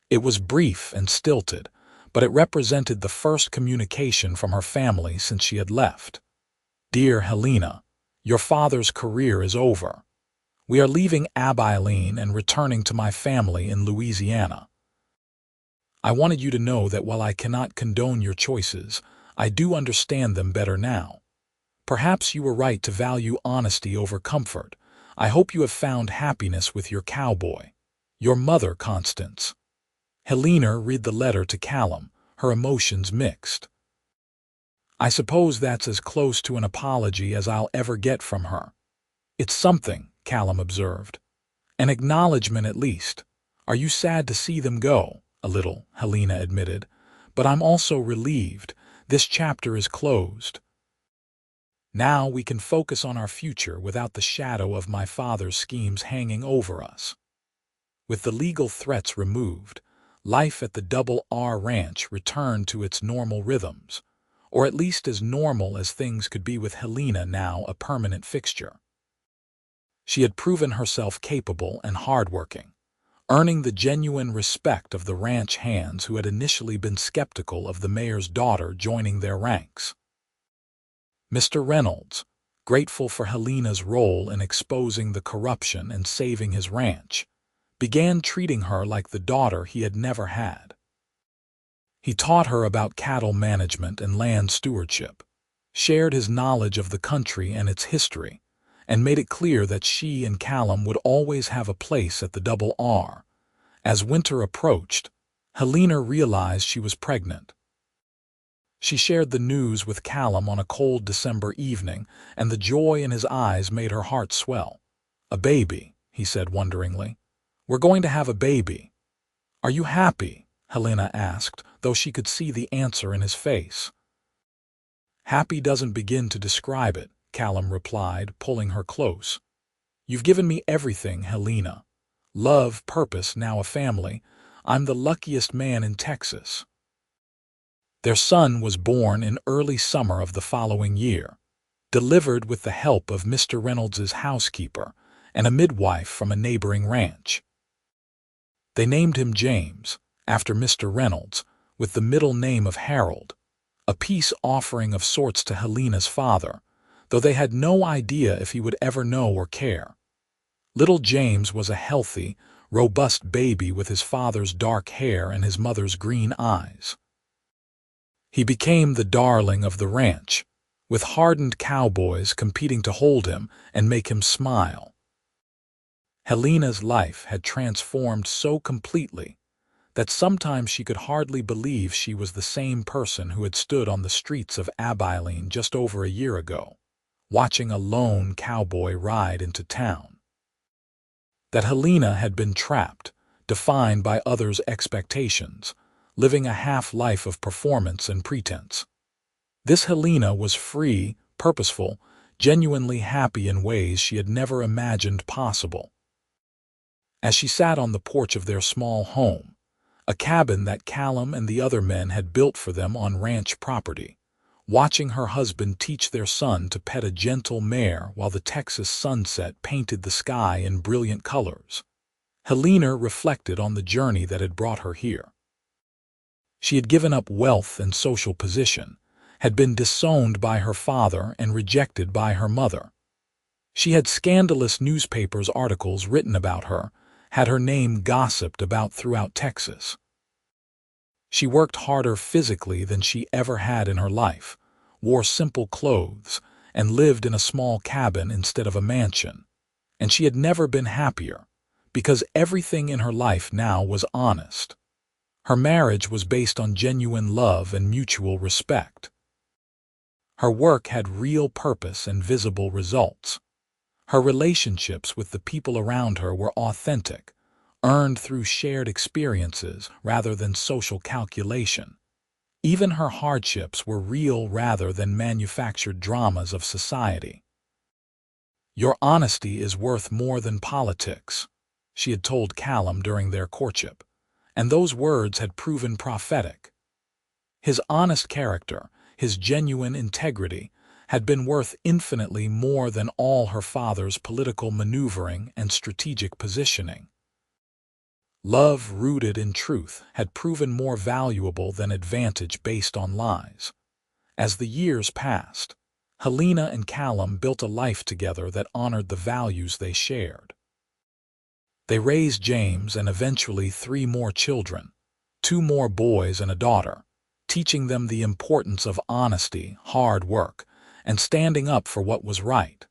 S1: It was brief and stilted, but it represented the first communication from her family since she had left. "Dear Helena, your father's career is over. We are leaving Abilene and returning to my family in Louisiana. I wanted you to know that while I cannot condone your choices, I do understand them better now. Perhaps you were right to value honesty over comfort. I hope you have found happiness with your cowboy. Your mother, Constance." Helena read the letter to Callum, her emotions mixed. "I suppose that's as close to an apology as I'll ever get from her." "It's something," Callum observed. "An acknowledgement at least. Are you sad to see them go?" "A little," Helena admitted. "But I'm also relieved. This chapter is closed. Now we can focus on our future without the shadow of my father's schemes hanging over us." With the legal threats removed, life at the Double R Ranch returned to its normal rhythms, or at least as normal as things could be with Helena now a permanent fixture. She had proven herself capable and hardworking, earning the genuine respect of the ranch hands who had initially been skeptical of the mayor's daughter joining their ranks. Mr. Reynolds, grateful for Helena's role in exposing the corruption and saving his ranch, began treating her like the daughter he had never had. He taught her about cattle management and land stewardship, shared his knowledge of the country and its history, and made it clear that she and Callum would always have a place at the Double R. As winter approached, Helena realized she was pregnant. She shared the news with Callum on a cold December evening, and the joy in his eyes made her heart swell. "A baby," he said wonderingly. "We're going to have a baby." "Are you happy?" Helena asked, though she could see the answer in his face. "Happy doesn't begin to describe it," Callum replied, pulling her close. "You've given me everything, Helena. Love, purpose, now a family. I'm the luckiest man in Texas." Their son was born in early summer of the following year, delivered with the help of Mr. Reynolds's housekeeper and a midwife from a neighboring ranch. They named him James, after Mr. Reynolds, with the middle name of Harold, a peace offering of sorts to Helena's father, though they had no idea if he would ever know or care. Little James was a healthy, robust baby with his father's dark hair and his mother's green eyes. He became the darling of the ranch, with hardened cowboys competing to hold him and make him smile. Helena's life had transformed so completely that sometimes she could hardly believe she was the same person who had stood on the streets of Abilene just over a year ago, watching a lone cowboy ride into town. That Helena had been trapped, defined by others' expectations, living a half-life of performance and pretense. This Helena was free, purposeful, genuinely happy in ways she had never imagined possible. As she sat on the porch of their small home, a cabin that Callum and the other men had built for them on ranch property, watching her husband teach their son to pet a gentle mare while the Texas sunset painted the sky in brilliant colors, Helena reflected on the journey that had brought her here. She had given up wealth and social position, had been disowned by her father and rejected by her mother. She had scandalous newspapers articles written about her, had her name gossiped about throughout Texas. She worked harder physically than she ever had in her life, wore simple clothes, and lived in a small cabin instead of a mansion. And she had never been happier, because everything in her life now was honest. Her marriage was based on genuine love and mutual respect. Her work had real purpose and visible results. Her relationships with the people around her were authentic, earned through shared experiences rather than social calculation. Even her hardships were real rather than manufactured dramas of society. "Your honesty is worth more than politics," she had told Callum during their courtship, and those words had proven prophetic. His honest character, his genuine integrity, had been worth infinitely more than all her father's political maneuvering and strategic positioning. Love rooted in truth had proven more valuable than advantage based on lies. As the years passed, Helena and Callum built a life together that honored the values they shared. They raised James and eventually 3 more children, 2 more boys and a daughter, teaching them the importance of honesty, hard work, and standing up for what was right.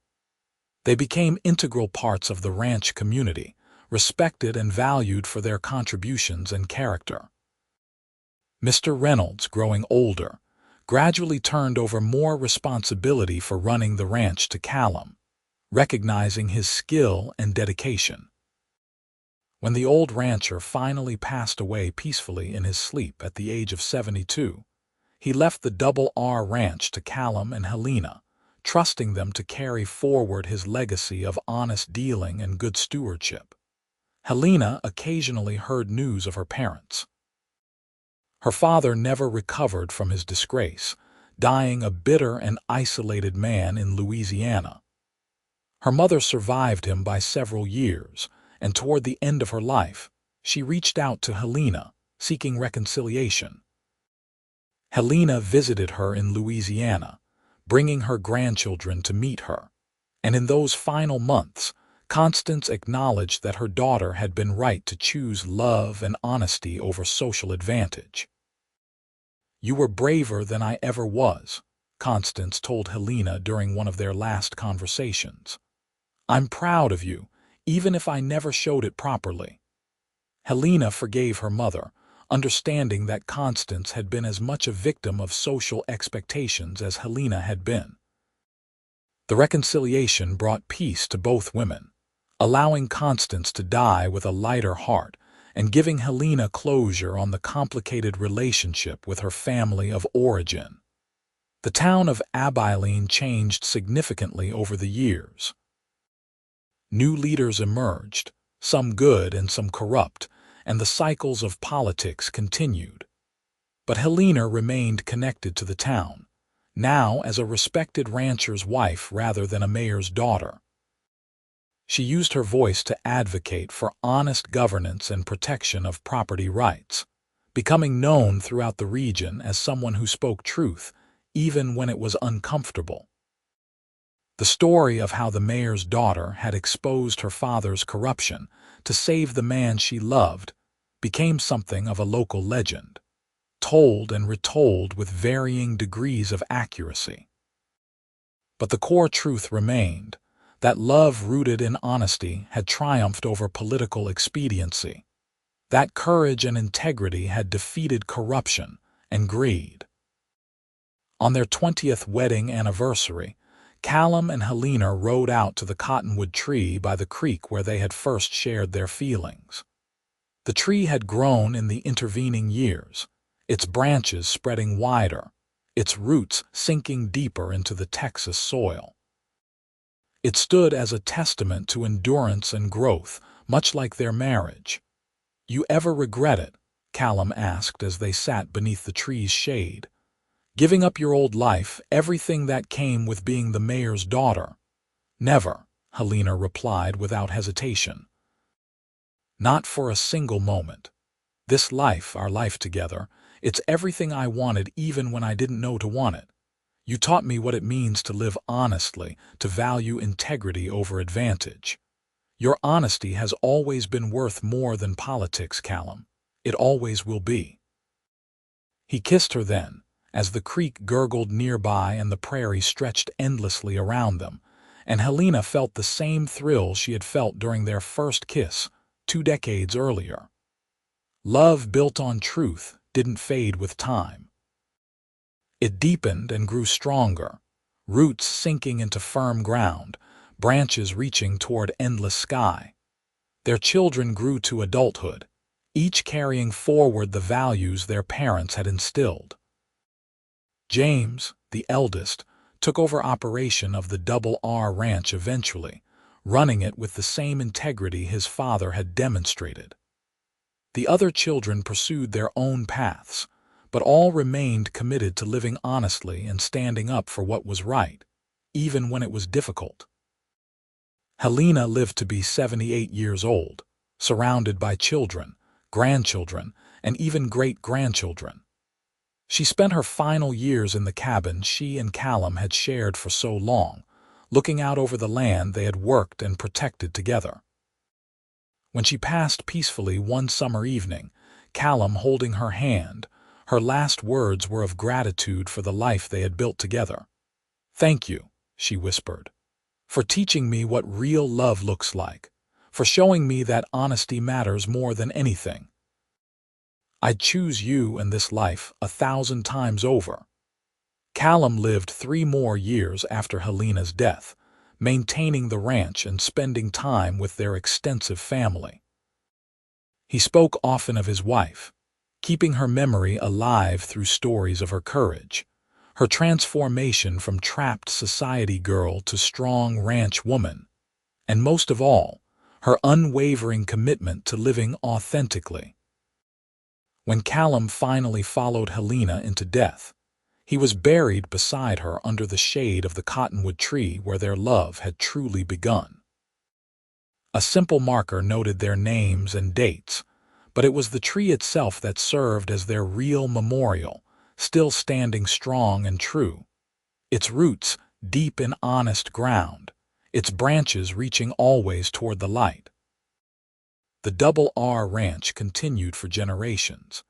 S1: They became integral parts of the ranch community, respected and valued for their contributions and character. Mr. Reynolds, growing older, gradually turned over more responsibility for running the ranch to Callum, recognizing his skill and dedication. When the old rancher finally passed away peacefully in his sleep at the age of 72, he left the Double R Ranch to Callum and Helena, trusting them to carry forward his legacy of honest dealing and good stewardship. Helena occasionally heard news of her parents. Her father never recovered from his disgrace, dying a bitter and isolated man in Louisiana. Her mother survived him by several years, and toward the end of her life, she reached out to Helena, seeking reconciliation. Helena visited her in Louisiana, bringing her grandchildren to meet her, and in those final months, Constance acknowledged that her daughter had been right to choose love and honesty over social advantage. "You were braver than I ever was," Constance told Helena during one of their last conversations. "I'm proud of you, even if I never showed it properly." Helena forgave her mother, understanding that Constance had been as much a victim of social expectations as Helena had been. The reconciliation brought peace to both women, allowing Constance to die with a lighter heart and giving Helena closure on the complicated relationship with her family of origin. The town of Abilene changed significantly over the years. New leaders emerged, some good and some corrupt, and the cycles of politics continued. But Helena remained connected to the town, now as a respected rancher's wife rather than a mayor's daughter. She used her voice to advocate for honest governance and protection of property rights, becoming known throughout the region as someone who spoke truth, even when it was uncomfortable. The story of how the mayor's daughter had exposed her father's corruption to save the man she loved became something of a local legend, told and retold with varying degrees of accuracy. But the core truth remained, that love rooted in honesty had triumphed over political expediency, that courage and integrity had defeated corruption and greed. On their 20th wedding anniversary, Callum and Helena rode out to the cottonwood tree by the creek where they had first shared their feelings. The tree had grown in the intervening years, its branches spreading wider, its roots sinking deeper into the Texas soil. It stood as a testament to endurance and growth, much like their marriage. "You ever regret it?" Callum asked as they sat beneath the tree's shade. "Giving up your old life, everything that came with being the mayor's daughter?" "Never," Helena replied without hesitation. "Not for a single moment. This life, our life together, it's everything I wanted even when I didn't know to want it. You taught me what it means to live honestly, to value integrity over advantage. Your honesty has always been worth more than politics, Callum. It always will be." He kissed her then, as the creek gurgled nearby and the prairie stretched endlessly around them, and Helena felt the same thrill she had felt during their first kiss 2 decades earlier. Love built on truth didn't fade with time. It deepened and grew stronger, roots sinking into firm ground, branches reaching toward endless sky. Their children grew to adulthood, each carrying forward the values their parents had instilled. James, the eldest, took over operation of the Double R Ranch eventually, running it with the same integrity his father had demonstrated. The other children pursued their own paths, but all remained committed to living honestly and standing up for what was right, even when it was difficult. Helena lived to be 78 years old, surrounded by children, grandchildren, and even great-grandchildren. She spent her final years in the cabin she and Callum had shared for so long, looking out over the land they had worked and protected together. When she passed peacefully one summer evening, Callum holding her hand, her last words were of gratitude for the life they had built together. "Thank you," she whispered, "for teaching me what real love looks like, for showing me that honesty matters more than anything. I'd choose you and this life 1,000 times over." Callum lived 3 more years after Helena's death, maintaining the ranch and spending time with their extensive family. He spoke often of his wife, keeping her memory alive through stories of her courage, her transformation from trapped society girl to strong ranch woman, and most of all, her unwavering commitment to living authentically. When Callum finally followed Helena into death, he was buried beside her under the shade of the cottonwood tree where their love had truly begun. A simple marker noted their names and dates, but it was the tree itself that served as their real memorial, still standing strong and true, its roots deep in honest ground, its branches reaching always toward the light. The Double R Ranch continued for generations,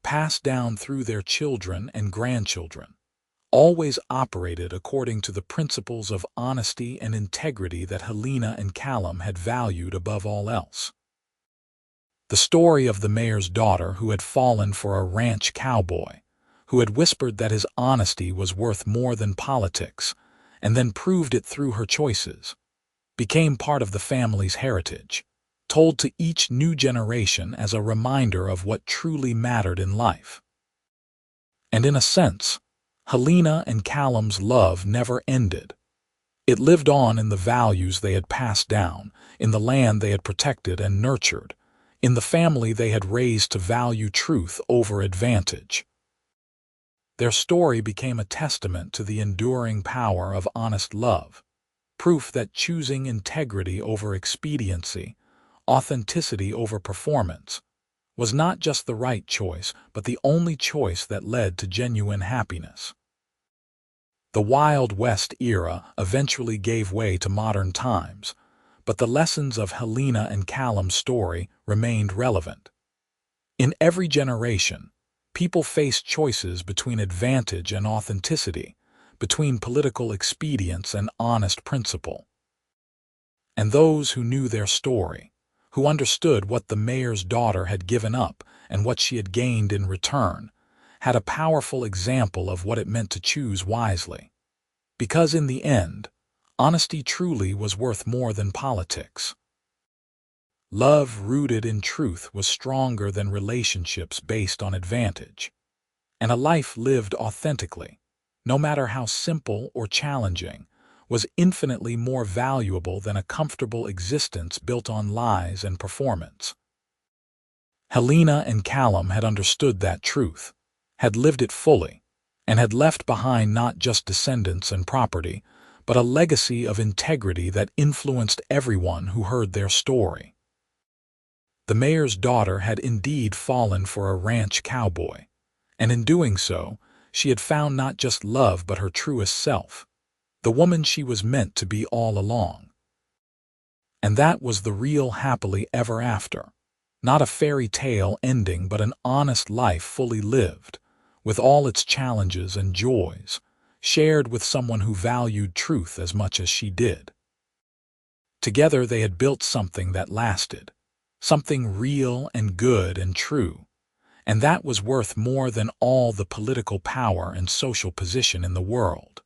S1: passed down through their children and grandchildren, always operated according to the principles of honesty and integrity that Helena and Callum had valued above all else. The story of the mayor's daughter who had fallen for a ranch cowboy, who had whispered that his honesty was worth more than politics, and then proved it through her choices, became part of the family's heritage, told to each new generation as a reminder of what truly mattered in life. And in a sense, Helena and Callum's love never ended. It lived on in the values they had passed down, in the land they had protected and nurtured, in the family they had raised to value truth over advantage. Their story became a testament to the enduring power of honest love, proof that choosing integrity over expediency, authenticity over performance, was not just the right choice, but the only choice that led to genuine happiness. The Wild West era eventually gave way to modern times, but the lessons of Helena and Callum's story remained relevant. In every generation, people faced choices between advantage and authenticity, between political expedience and honest principle. And those who knew their story, who understood what the mayor's daughter had given up and what she had gained in return, had a powerful example of what it meant to choose wisely. Because in the end, honesty truly was worth more than politics. Love rooted in truth was stronger than relationships based on advantage. And a life lived authentically, no matter how simple or challenging, was infinitely more valuable than a comfortable existence built on lies and performance. Helena and Callum had understood that truth, had lived it fully, and had left behind not just descendants and property, but a legacy of integrity that influenced everyone who heard their story. The mayor's daughter had indeed fallen for a ranch cowboy, and in doing so, she had found not just love but her truest self, the woman she was meant to be all along. And that was the real happily ever after, not a fairy tale ending but an honest life fully lived, with all its challenges and joys, shared with someone who valued truth as much as she did. Together they had built something that lasted, something real and good and true, and that was worth more than all the political power and social position in the world.